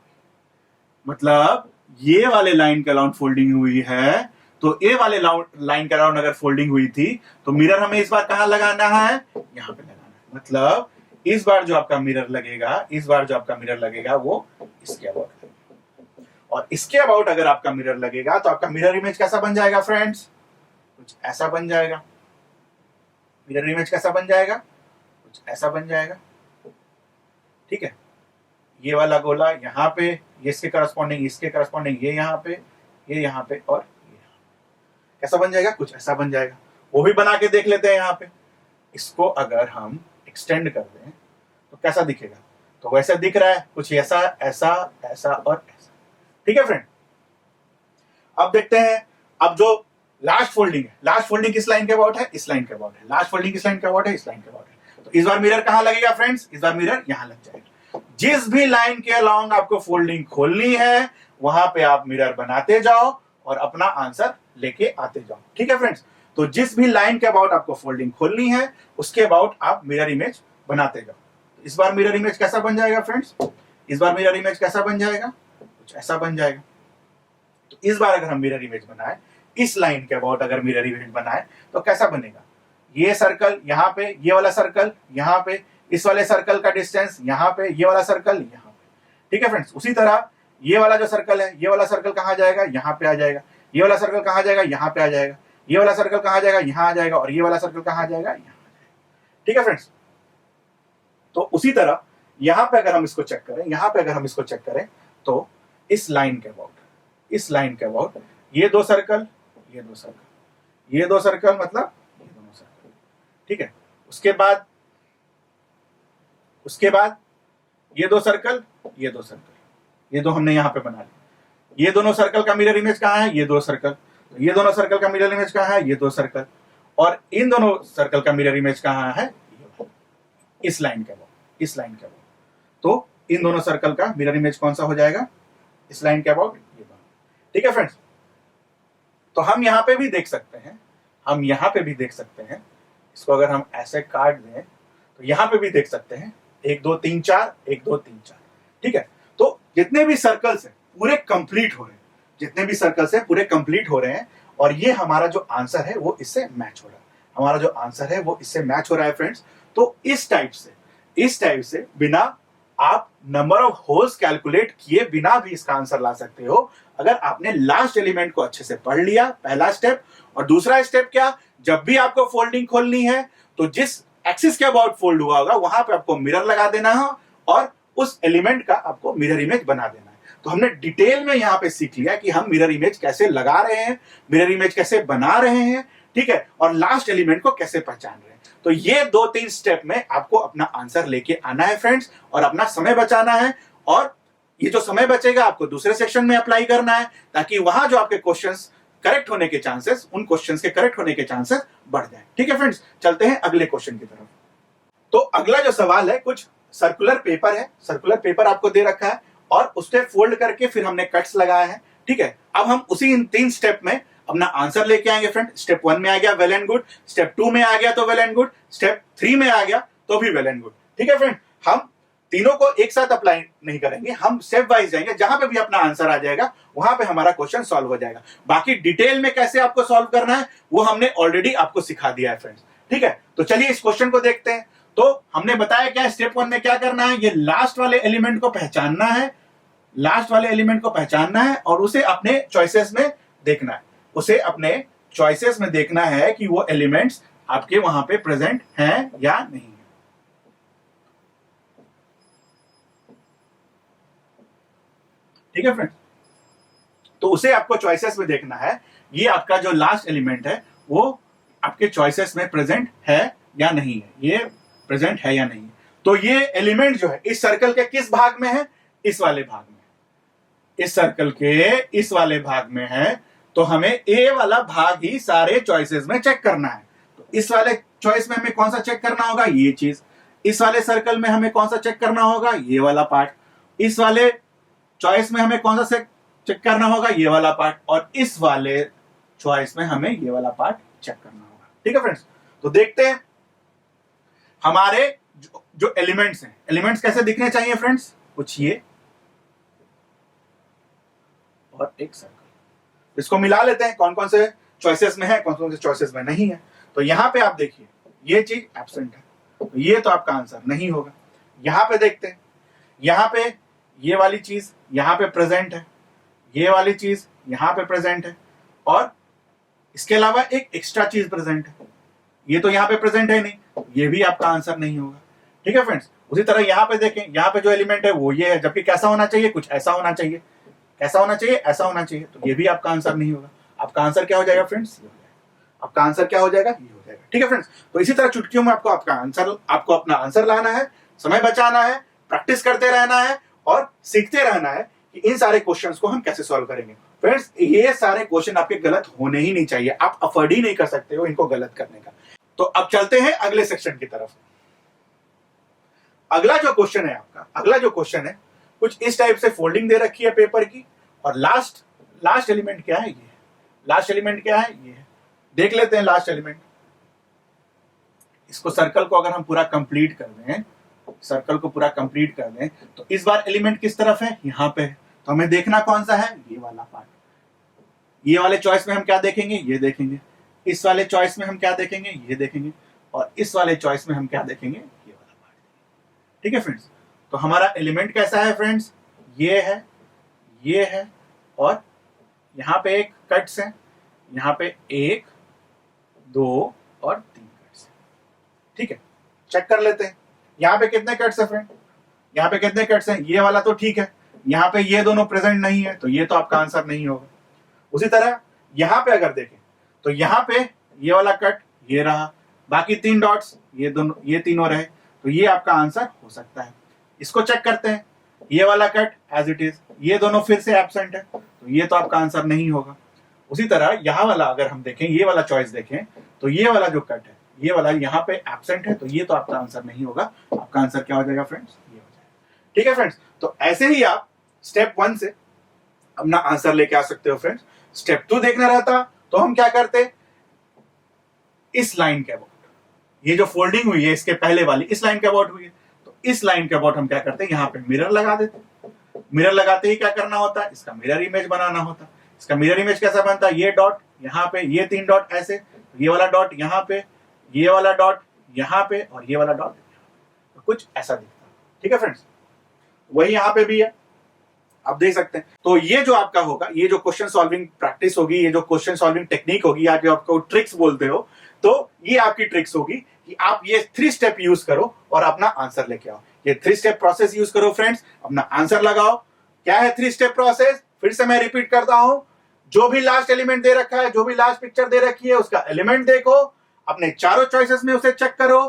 मतलब ये वाले लाइन के अराउंड फोल्डिंग हुई है, तो ये वाले लाइन के अराउंड अगर फोल्डिंग हुई थी तो मिरर हमें इस बार कहां लगाना है, यहां पे लगाना है। मतलब इस बार जो आपका मिरर लगेगा, इस बार जो आपका मिरर लगेगा वो इसके अबाउट लगेगा। और इसके अबाउट अगर आपका मिरर लगेगा तो आपका मिरर इमेज कैसा बन जाएगा फ्रेंड्स, कुछ ऐसा बन जाएगा। मिरर इमेज कैसा बन जाएगा, कुछ ऐसा बन जाएगा। ठीक है, ये वाला गोला यहाँ पे, ये इसके करस्पॉन्डिंग, इसके करस्पॉन्डिंग, ये यहाँ पे, ये यहाँ पे, और ये कैसा बन जाएगा, कुछ ऐसा बन जाएगा। वो भी बना के देख लेते हैं यहाँ पे। इसको अगर हम एक्सटेंड कर दें तो कैसा दिखेगा, तो वैसा दिख रहा है, कुछ ऐसा, ऐसा, ऐसा और ऐसा। ठीक है फ्रेंड, अब देखते हैं, अब जो लास्ट फोल्डिंग है, लास्ट फोल्डिंग किस लाइन के अबाउट है, इस लाइन के अबाउट है। लास्ट फोल्डिंग किस लाइन के अबाउट है, इस लाइन के अबाउट है। तो इस बार मिरर कहां लगेगा फ्रेंड्स, इस बार मिरर यहां लग जाएगा। जिस भी लाइन के अलोंग आपको फोल्डिंग खोलनी है वहां पे आप मिरर बनाते जाओ और अपना आंसर लेके आते जाओ। ठीक है फ्रेंड्स, तो जिस भी लाइन के अबाउट आपको फोल्डिंग खोलनी है उसके अबाउट आप मिरर इमेज बनाते जाओ। इस बार मिरर इमेज कैसा बन जाएगा फ्रेंड्स, इस बार मिरर इमेज कैसा बन जाएगा, कुछ ऐसा बन जाएगा। तो इस बार अगर हम मिरर इमेज बनाए, इस लाइन के अबाउट अगर मिरर इमेज बनाए तो कैसा बनेगा, ये सर्कल यहाँ पे, ये वाला सर्कल यहाँ पे, इस वाले सर्कल का डिस्टेंस यहाँ पे, ये वाला सर्कल यहाँ पे। ठीक है फ्रेंड्स, उसी तरह ये वाला जो सर्कल है, ये वाला सर्कल कहाँ जाएगा, यहाँ पे आ जाएगा। ये वाला सर्कल कहाँ जाएगा, यहाँ पे आ जाएगा। ये वाला सर्कल कहाँ जाएगा, यहाँ आ जाएगा। और ये वाला सर्कल कहाँ जाएगा, यहाँ आ जाएगा। ठीक है फ्रेंड्स, तो उसी तरह यहाँ पे अगर हम इसको चेक करें, यहाँ पे अगर हम इसको चेक करें तो इस लाइन के अबाउट, इस लाइन के अबाउट ये दो सर्कल, ये दो सर्कल, ये दो सर्कल, मतलब ये दोनों सर्कल। ठीक है, उसके बाद ये दो सर्कल, ये दो सर्कल, ये दो हमने यहां पे बना लिया। ये दोनों सर्कल का मिरर इमेज कहां है, ये दो सर्कल। तो ये दोनों सर्कल का मिरर इमेज कहां है, ये दो सर्कल। और इन दोनों सर्कल का मिरर इमेज कहां है, इस लाइन के अबाउट, इस लाइन के अबाउट। तो इन दोनों सर्कल का मिरर इमेज कौन सा हो जाएगा, इस लाइन के अबाउट, ये दोनों। ठीक है फ्रेंड्स, तो हम यहां पे भी देख सकते हैं, हम यहां पे भी देख सकते हैं। इसको अगर हम ऐसे काट दें तो यहां पे भी देख सकते हैं 1 2 3 4, 1 2 3 4। ठीक है, तो जितने भी सर्कल्स हैं पूरे कंप्लीट हो रहे हैं, जितने भी सर्कल्स हैं पूरे कंप्लीट हो रहे हैं। और ये हमारा जो आंसर है वो इससे मैच हो रहा है, हमारा जो आंसर है वो इससे मैच हो रहा है फ्रेंड्स। तो इस टाइप से बिना आप नंबर ऑफ होल्स कैलकुलेट किए बिना भी इसका आंसर ला सकते हो, अगर आपने लास्ट एलिमेंट को अच्छे से पढ़ लिया, पहला स्टेप। और दूसरा स्टेप क्या, जब भी आपको फोल्डिंग खोलनी है तो जिस एक्सिस के अबाउट फोल्ड हुआ होगा वहां पे आपको मिरर लगा देना है और उस एलिमेंट का आपको मिरर इमेज बना देना है। तो हमने डिटेल में यहाँ पे सीख लिया कि हम मिरर इमेज कैसे लगा रहे हैं, मिरर इमेज कैसे बना रहे हैं। ठीक है, और लास्ट एलिमेंट को कैसे पहचान रहे हैं। तो ये 2-3 स्टेप में आपको अपना आंसर लेके आना है फ्रेंड्स, और अपना समय बचाना है। और ये जो समय बचेगा आपको दूसरे सेक्शन में अप्लाई करना है, ताकि वहां जो आपके क्वेश्चंस करेक्ट होने के चांसेस, उन क्वेश्चंस के करेक्ट होने के चांसेस बढ़ जाए। ठीक है फ्रेंड्स, चलते हैं अगले क्वेश्चन की तरफ। तो अगला जो सवाल है, कुछ सर्कुलर पेपर है, सर्कुलर पेपर आपको दे रखा है और उस पे फोल्ड करके फिर हमने कट्स लगाए हैं। ठीक है, अब हम उसी इन 3 स्टेप में अपना आंसर लेके आएंगे फ्रेंड। स्टेप 1 में आ गया, वेल एंड गुड। स्टेप 2 में आ गया तो वेल एंड गुड। स्टेप 3 में आ गया तो भी वेल एंड गुड। ठीक है फ्रेंड, हम तीनों को एक साथ अप्लाई नहीं करेंगे, हम स्टेप वाइज जाएंगे। जहां पे भी अपना आंसर आ जाएगा वहां पे हमारा क्वेश्चन सॉल्व हो जाएगा। बाकी डिटेल में कैसे आपको सॉल्व करना है वो हमने ऑलरेडी आपको सिखा दिया है फ्रेंड्स। ठीक है, तो चलिए इस क्वेश्चन को देखते हैं। तो हमने बताया क्या, स्टेप 1 में क्या करना है, ये लास्ट वाले एलिमेंट को पहचानना है। लास्ट वाले एलिमेंट को पहचानना है और उसे अपने चॉइसेस में देखना है, उसे अपने चॉइसेस में देखना है कि वो एलिमेंट्स आपके वहां पे प्रेजेंट हैं या नहीं है। ठीक है फ्रेंड्स, तो उसे आपको चॉइसेस में देखना है, ये आपका जो लास्ट एलिमेंट है वो आपके चॉइसेस में प्रेजेंट है या नहीं है, ये प्रेजेंट है या नहीं है। तो ये एलिमेंट जो है इस सर्कल के किस भाग में है, इस वाले भाग में, इस सर्कल के इस वाले भाग में है, तो हमें ए वाला भाग ही सारे चॉइसेस में चेक करना है। तो इस वाले चॉइस में हमें कौन सा चेक करना होगा, ये चीज। इस वाले सर्कल में हमें कौन सा चेक करना होगा, ये वाला पार्ट। इस वाले चॉइस में हमें कौन सा चेक करना होगा, ये वाला पार्ट। और इस वाले चॉइस में हमें ये वाला पार्ट चेक करना होगा। ठीक है फ्रेंड्स, तो देखते हैं हमारे जो एलिमेंट्स हैं, एलिमेंट्स कैसे दिखने चाहिए फ्रेंड्स, कुछ ये और एक सर्कल। इसको मिला लेते हैं, कौन कौन से चॉइसेस में है, कौन कौन से चॉइसेस में नहीं है। तो यहां पे आप देखिए ये चीज एब्सेंट है, तो ये तो आपका आंसर नहीं होगा। यहां पे देखते हैं, यहां पे ये वाली चीज यहां पे प्रेजेंट है, ये वाली चीज यहां पे प्रेजेंट है, और इसके अलावा एक एक्स्ट्रा चीज प्रेजेंट है, ये तो यहां पे प्रेजेंट है नहीं, ये भी आपका आंसर नहीं होगा। ठीक है फ्रेंड्स, उसी तरह यहां पे देखें, यहां पे जो एलिमेंट है वो ये है, जबकि कैसा होना चाहिए, कुछ ऐसा होना चाहिए, कैसा होना चाहिए, ऐसा होना चाहिए, तो ये भी आपका आंसर नहीं होगा। आपका आंसर क्या हो जाएगा फ्रेंड्स, ये हो जाएगा। आपका आंसर क्या हो जाएगा, ये हो जाएगा। ठीक है फ्रेंड्स, तो इसी तरह चुटकियों में आपको आपको अपना आंसर लाना है, समय बचाना है, प्रैक्टिस करते रहना है और सीखते रहना है कि इन सारे क्वेश्चंस को हम कैसे सॉल्व करेंगे। फ्रेंड्स, ये सारे क्वेश्चन आपके गलत होने ही नहीं चाहिए, आप अफोर्ड ही नहीं कर सकते हो इनको गलत करने का। तो अब चलते हैं अगले सेक्शन की तरफ। अगला जो क्वेश्चन है आपका, अगला जो क्वेश्चन है कुछ इस टाइप से फोल्डिंग दे रखी है पेपर की, और लास्ट एलिमेंट क्या है, ये है। लास्ट एलिमेंट क्या है, ये है। देख लेते हैं लास्ट एलिमेंट। इसको सर्कल को अगर हम पूरा कंप्लीट कर दें, सर्कल को पूरा कंप्लीट कर दें, तो इस बार एलिमेंट किस तरफ है, यहां पे है। तो हमें देखना कौन सा है, ये वाला पार्ट। ये वाले चॉइस में हम क्या देखेंगे, ये देखेंगे। इस वाले चॉइस में हम क्या देखेंगे, ये देखेंगे। और इस वाले चॉइस में हम क्या देखेंगे, ये वाला पार्ट। ठीक है फ्रेंड्स, तो हमारा एलिमेंट कैसा है फ्रेंड्स, ये है, और यहां पे एक कट्स है, यहां पे 1 2 और 3 कट्स है। ठीक है, चेक कर लेते हैं यहां पे कितने कट्स है फ्रेंड, यहां पे कितने कट्स हैं। ये वाला तो ठीक है, यहां पे ये दोनों प्रेजेंट नहीं है, तो ये तो आपका आंसर नहीं होगा। उसी तरह यहां पे अगर देखें तो यहां पे ये वाला कट ये रहा, बाकी 3 डॉट्स ये तीनों रहे, तो ये आपका आंसर हो सकता है। इसको चेक करते हैं, ये वाला कट एज इट इज, ये दोनों फिर से एब्सेंट है, तो ये तो आपका आंसर नहीं होगा। उसी तरह यहां वाला अगर हम देखें, ये वाला चॉइस देखें, तो ये वाला जो कट है, ये वाला यहाँ पे एब्सेंट है, तो ये तो आपका आंसर नहीं होगा। आपका आंसर क्या हो जाएगा फ्रेंड्स, ये हो जाएगा। ठीक है फ्रेंड्स, तो ऐसे ही आप स्टेप 1 से अपना आंसर लेके आ सकते हो फ्रेंड्स। स्टेप 2 देखना रहता तो हम क्या करते, इस लाइन के अबाउट, ये जो फोल्डिंग हुई है इसके पहले वाली इस लाइन के अबाउट हुई है, तो इस लाइन के अबाउट हम क्या करते हैं, यहाँ पे मिरर लगा देते। मिरर लगाते ही क्या करना होता है, इसका मिरर इमेज बनाना होता है। इसका मिरर इमेज कैसा बनता है, ये डॉट यहाँ पे, ये 3 डॉट ऐसे, ये वाला डॉट यहाँ पे, ये वाला डॉट यहाँ पे, और ये वाला डॉट, तो कुछ ऐसा दिखता है। ठीक है फ्रेंड्स, वही यहाँ पे भी है, आप देख सकते हैं। तो ये जो आपका होगा, ये जो क्वेश्चन सॉल्विंग प्रैक्टिस होगी, ये जो क्वेश्चन सॉल्विंग टेक्निक होगी, या जो आपको ट्रिक्स बोलते हो, तो ये आपकी ट्रिक्स होगी कि आप ये 3 स्टेप यूज करो और अपना आंसर लेके आओ। ये 3 स्टेप प्रोसेस यूज करो फ्रेंड्स, अपना आंसर लगाओ। क्या है 3 स्टेप प्रोसेस, फिर से मैं रिपीट करता हूं, जो भी लास्ट एलिमेंट दे रखा है, जो भी लास्ट पिक्चर दे रखी है, उसका एलिमेंट देखो, अपने चारों चॉइसेस में उसे चेक करो।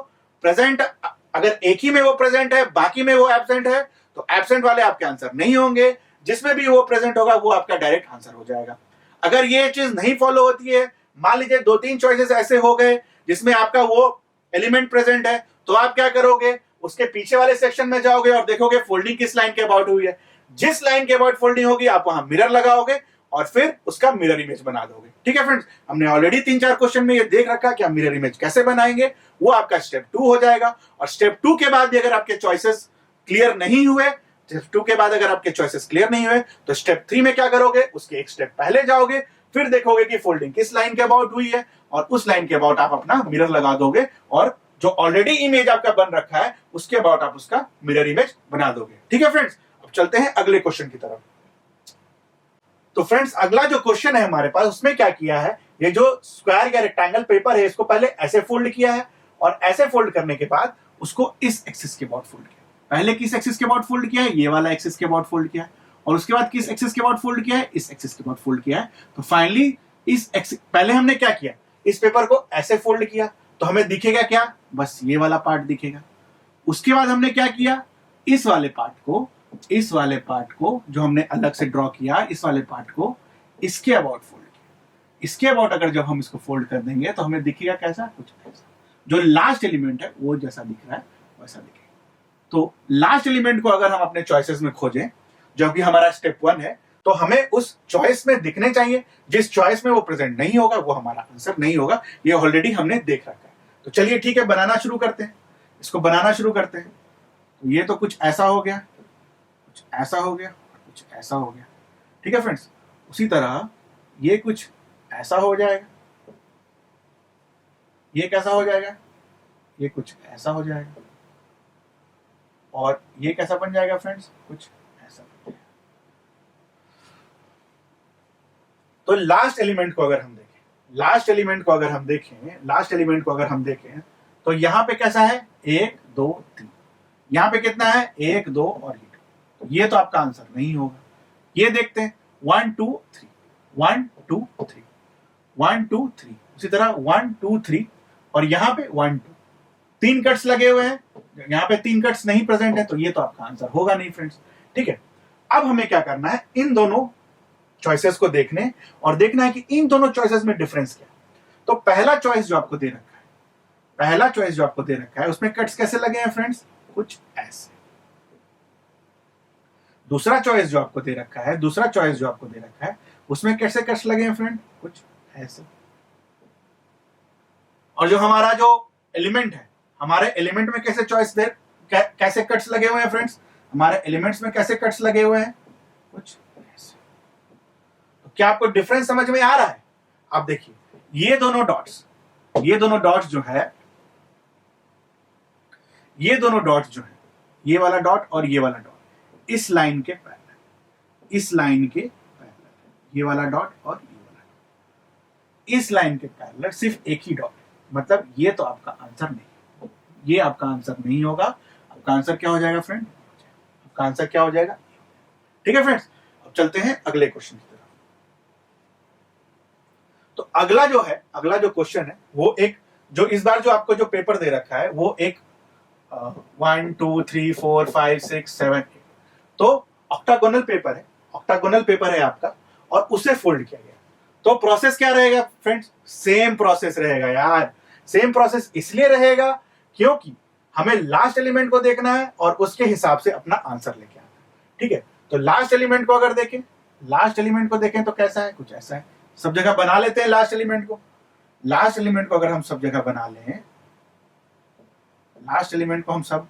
प्रेजेंट अगर एक ही में वो प्रेजेंट है, बाकी में वो एब्सेंट है, तो एब्सेंट वाले आपके आंसर नहीं होंगे, जिसमें भी वो प्रेजेंट होगा वो आपका डायरेक्ट आंसर हो जाएगा। अगर ये चीज नहीं फॉलो होती है, मान लीजिए 2-3 चॉइसेस ऐसे हो गए जिसमें आपका वो एलिमेंट प्रेजेंट है, तो आप क्या करोगे, उसके पीछे वाले सेक्शन में जाओगे और देखोगे फोल्डिंग किस लाइन के अबाउट हुई है। जिस लाइन के अबाउट फोल्डिंग होगी आप वहां मिरर लगाओगे और फिर उसका मिरर इमेज बना दोगे। ठीक है फ्रेंड्स, हमने ऑलरेडी 3-4 क्वेश्चन में ये देख रखा कि आप मिरर इमेज कैसे बनाएंगे, वो आपका स्टेप 2 हो जाएगा। और स्टेप 2 के बाद भी अगर आपके चॉइसेस क्लियर नहीं हुए, स्टेप 2 के बाद अगर आपके चॉइसेस क्लियर नहीं हुए, तो स्टेप 3 में क्या करोगे, उसके एक स्टेप पहले जाओगे, फिर देखोगे कि फोल्डिंग किस लाइन के अबाउट हुई है, और उस लाइन के अबाउट आप अपना मिरर लगा दोगे, और जो ऑलरेडी इमेज आपका बन रखा है उसके अबाउट आप उसका मिरर इमेज बना दोगे। ठीक है फ्रेंड्स, अब चलते हैं अगले क्वेश्चन की तरफ। तो फ्रेंड्स अगला जो क्वेश्चन है हमारे पास, उसमें क्या किया है, ये जो स्क्वायर या रेक्टेंगल पेपर है इसको पहले ऐसे फोल्ड किया है और ऐसे फोल्ड करने के बाद उसको इस एक्सिस के अबाउट फोल्ड किया। पहले किस एक्सिस के अबाउट फोल्ड किया है, ये वाला एक्सिस के अबाउट फोल्ड किया है, और उसके बाद किस एक्सिस के अबाउट फोल्ड किया है, इस एक्सिस के अबाउट फोल्ड किया है। तो फाइनली इस एक्सिस, पहले हमने क्या किया, इस पेपर को ऐसे फोल्ड किया तो हमें दिखेगा क्या, बस ये वाला पार्ट दिखेगा। उसके बाद हमने क्या किया, इस वाले पार्ट को जो हमने अलग से ड्रॉ किया, इस वाले पार्ट को इसके अबाउट फोल्ड किया। इसके अबाउट अगर जब हम इसको फोल्ड कर देंगे तो हमें दिखेगा कैसा, कुछ ऐसा। जो लास्ट एलिमेंट है वो जैसा दिख रहा है वैसा दिखेगा। तो लास्ट एलिमेंट को अगर हम अपने चॉइसेस में खोजें, जो कि हमारा स्टेप 1 है, तो हमें उस चॉइस में दिखने चाहिए। जिस चॉइस में वो प्रेजेंट नहीं होगा वो हमारा आंसर नहीं होगा। ये ऑलरेडी हमने देख रखा है। तो चलिए ठीक है, बनाना शुरू करते हैं, इसको बनाना शुरू करते हैं। तो ये तो कुछ ऐसा हो गया, कुछ ऐसा हो गया, कुछ ऐसा हो गया। ठीक है फ्रेंड्स, उसी तरह ये कुछ ऐसा हो जाएगा, ये कैसा हो जाएगा, ये कुछ ऐसा हो जाएगा, और ये कैसा बन जाएगा फ्रेंड्स, कुछ ऐसा बन जाएगा। तो लास्ट एलिमेंट को अगर हम देखें, तो यहां पे कैसा है, 1 2 3, यहां पे कितना है, 1 2 और ये 2। ये तो आपका आंसर नहीं होगा। ये देखते हैं, 1 2 3, 1 2 3, 1 2 3, उसी तरह 1 2 3, और यहां पे 1 2, 3 कट्स लगे हुए हैं, यहां पे 3 कट्स नहीं प्रेजेंट है, तो ये तो आपका आंसर होगा नहीं फ्रेंड्स। ठीक है, अब हमें क्या करना है, इन दोनों चॉइसेस को देखने और देखना है कि इन दोनों चॉइसेस में डिफरेंस क्या है। तो पहला चॉइस जो आपको दे रखा है, उसमें कट्स कैसे लगे हैं फ्रेंड्स, कुछ ऐसे। दूसरा चॉइस जो आपको दे रखा है, उसमें कैसे कट्स लगे हैं फ्रेंड, कुछ ऐसे। और जो हमारा जो एलिमेंट है, हमारे एलिमेंट में कैसे कट्स लगे हुए हैं फ्रेंड्स, हमारे एलिमेंट्स में कैसे कट्स लगे हुए हैं, कुछ ऐसे। तो क्या आपको डिफरेंस समझ में आ रहा है? आप देखिए, ये दोनों डॉट्स जो है, ये वाला डॉट और ये वाला डॉट इस लाइन के पैरेलल, ये वाला डॉट और ये वाला डॉट इस लाइन के पैरेलल, सिर्फ एक ही डॉट, मतलब ये तो आपका आंसर नहीं, ये आपका आंसर नहीं होगा। आपका आंसर क्या हो जाएगा फ्रेंड, आपका आंसर क्या हो जाएगा। ठीक है फ्रेंड्स, अब चलते हैं अगले क्वेश्चन की तरफ। तो अगला जो क्वेश्चन है वो एक, जो इस बार जो आपको जो पेपर दे रखा है वो एक 1 2 3 4 5 6 7 8, तो ऑक्टागोनल पेपर है आपका, और उसे फोल्ड किया गया। तो प्रोसेस क्या रहेगा फ्रेंड्स, सेम प्रोसेस रहेगा यार। सेम प्रोसेस इसलिए रहेगा क्योंकि हमें लास्ट एलिमेंट को देखना है और उसके हिसाब से अपना आंसर लेके आना है। ठीक है, तो लास्ट एलिमेंट को देखें तो कैसा है, कुछ ऐसा है। सब जगह बना लेते हैं लास्ट एलिमेंट को। अगर हम सब जगह बना लें, लास्ट एलिमेंट को हम सब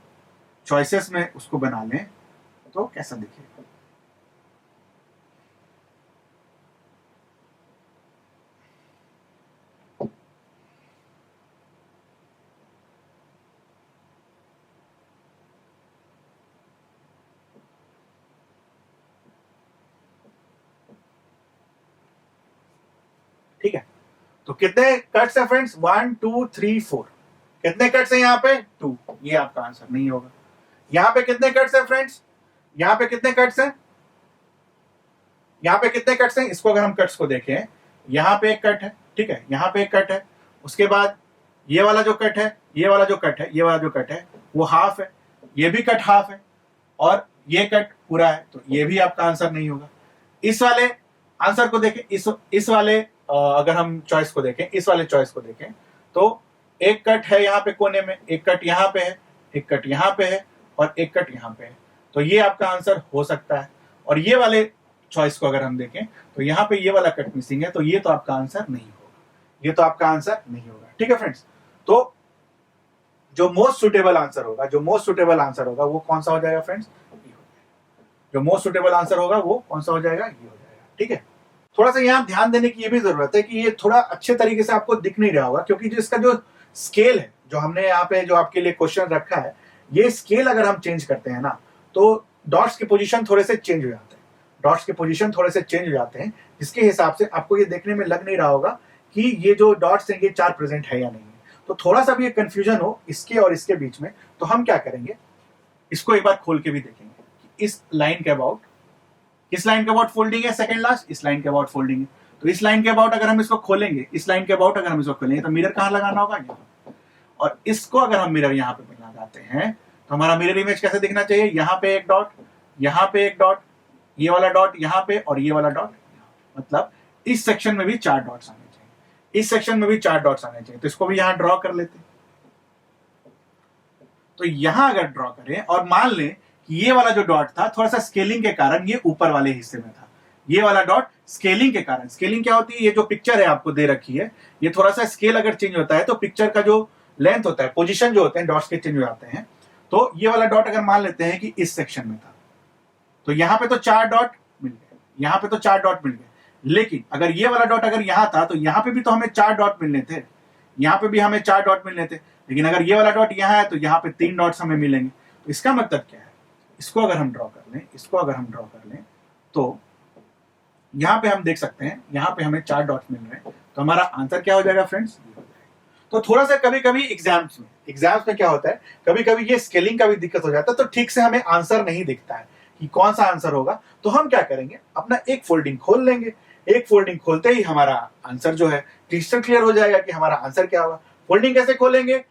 चॉइसेस में उसको बना लें, तो कैसा दिखेगा। ठीक है, तो कितने कट्स है फ्रेंड्स, 1 2 3 4, कितने कट्स है यहाँ पे, 2, ये आपका आंसर नहीं होगा। यहाँ पे कितने कट्स है फ्रेंड्स, यहाँ पे कितने कट्स हैं, इसको अगर हम कट्स को देखें, यहाँ पे एक कट है, ठीक है, यहाँ पे एक कट है, उसके बाद ये वाला जो कट है वो हाफ है, ये भी कट हाफ है, और ये कट पूरा है, तो ये भी आपका आंसर नहीं होगा। इस वाले आंसर को देखें, इस वाले अगर हम चॉइस को देखें, इस वाले चॉइस को देखें, तो एक कट है यहाँ पे कोने में, एक कट यहाँ पे है, एक कट यहाँ पे है, और एक कट यहाँ पे है, तो ये आपका आंसर हो सकता है। और ये वाले चॉइस को अगर हम देखें तो यहाँ पे ये वाला कट मिसिंग है, तो ये तो आपका आंसर नहीं होगा। ठीक है फ्रेंड्स, तो जो मोस्ट सुटेबल आंसर होगा वो कौन सा हो जाएगा फ्रेंड्स, जो मोस्ट सुटेबल आंसर होगा वो कौन सा हो जाएगा, ये हो जाएगा। ठीक है, थोड़ा सा यहाँ ध्यान देने की ये भी जरूरत है कि ये थोड़ा अच्छे तरीके से आपको दिख नहीं रहा होगा, क्योंकि जो इसका जो स्केल है, जो हमने यहाँ पे जो आपके लिए क्वेश्चन रखा है, ये स्केल अगर हम चेंज करते हैं ना, तो डॉट्स की पोजीशन थोड़े से चेंज हो जाते हैं, डॉट्स के पोजीशन थोड़े से चेंज हो जाते हैं, जिसके हिसाब से आपको ये देखने में लग नहीं रहा होगा कि ये जो डॉट्स हैं ये 4 प्रेजेंट है या नहीं है। तो थोड़ा सा भी ये कंफ्यूजन हो इसके और इसके बीच में, तो हम क्या करेंगे, इसको एक बार खोल के भी देखेंगे कि इस लाइन के अबाउट, किस लाइन के अबाउट फोल्डिंग है, सेकंड लास्ट, इस लाइन के अबाउट फोल्डिंग है। तो इस लाइन के अबाउट अगर हम इसको खोलेंगे, इस लाइन के अबाउट अगर हम इसको खोलेंगे, तो मिरर कहां लगाना होगा, यहाँ। और इसको अगर हम मिरर यहाँ पे लगाते हैं तो हमारा मिरर इमेज कैसे दिखना चाहिए, यहाँ पे एक डॉट, यहाँ पे एक डॉट, ये वाला डॉट यहाँ पे और ये वाला डॉट, मतलब इस सेक्शन में भी 4 डॉट्स आने चाहिए, इस सेक्शन में भी 4 डॉट्स आने चाहिए। तो इसको भी यहां ड्रॉ कर लेते हैं। तो यहां अगर ड्रॉ करें और मान लें कि ये वाला जो डॉट था थोड़ा सा स्केलिंग के कारण ये ऊपर वाले हिस्से में था, ये वाला डॉट स्केलिंग के कारण, स्केलिंग क्या होती है, ये जो पिक्चर है आपको दे रखी है, ये थोड़ा सा स्केल अगर चेंज होता है तो पिक्चर का जो लेंथ होता है, पोजीशन जो होते हैं डॉट्स के चेंज हो जाते हैं। तो ये वाला डॉट अगर मान लेते हैं कि इस सेक्शन में था, तो यहां पे तो 4 डॉट मिल गए, यहां पे तो 4 डॉट मिल गए, लेकिन अगर ये वाला डॉट अगर यहां था तो यहां पे भी तो हमें 4 डॉट मिलने थे, यहां पे भी हमें 4 डॉट मिलने थे, लेकिन अगर ये वाला डॉट यहां है तो यहां पे 3 डॉट्स हमें मिलेंगे। तो इसका मतलब क्या है, इसको अगर हम ड्रॉ कर लें, इसको अगर हम ड्रॉ कर लें, तो यहां पे हम देख सकते हैं यहां पे हमें 4 डॉट्स मिल रहे हैं। तो हमारा आंसर क्या हो जाएगा फ्रेंड्स, तो थोड़ा सा कभी कभी एग्जाम्स में क्या होता है, कभी कभी ये स्केलिंग का भी दिक्कत हो जाता है, तो ठीक से हमें आंसर नहीं दिखता है कि कौन सा आंसर होगा। तो हम क्या करेंगे, अपना एक फोल्डिंग खोल लेंगे, एक फोल्डिंग खोलते ही हमारा आंसर जो है क्रिस्टल क्लियर हो जाएगा कि हमारा आंसर क्या होगा। फोल्डिंग कैसे खोलेंगे,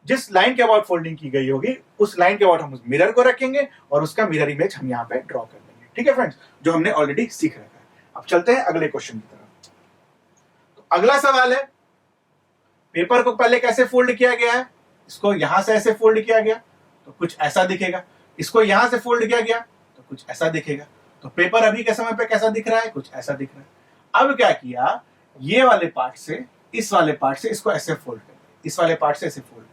जिस लाइन के अबाउट फोल्डिंग की गई होगी उस लाइन के अबाउट हम उस मिरर को रखेंगे और उसका मिरर इमेज हम यहाँ पे ड्रॉ कर देंगे। ठीक है फ्रेंड्स, जो हमने ऑलरेडी सीख रखा है। अब चलते हैं अगले क्वेश्चन की तरफ। तो अगला सवाल है, पेपर को पहले कैसे फोल्ड किया गया है, इसको यहां से ऐसे फोल्ड किया गया तो कुछ ऐसा दिखेगा, इसको यहां से फोल्ड किया गया तो कुछ ऐसा दिखेगा। तो पेपर अभी के समय पे कैसा दिख रहा है, कुछ ऐसा दिख रहा है। अब क्या किया, ये वाले पार्ट से इस वाले पार्ट से इसको ऐसे फोल्ड कर, इस वाले पार्ट से ऐसे फोल्ड,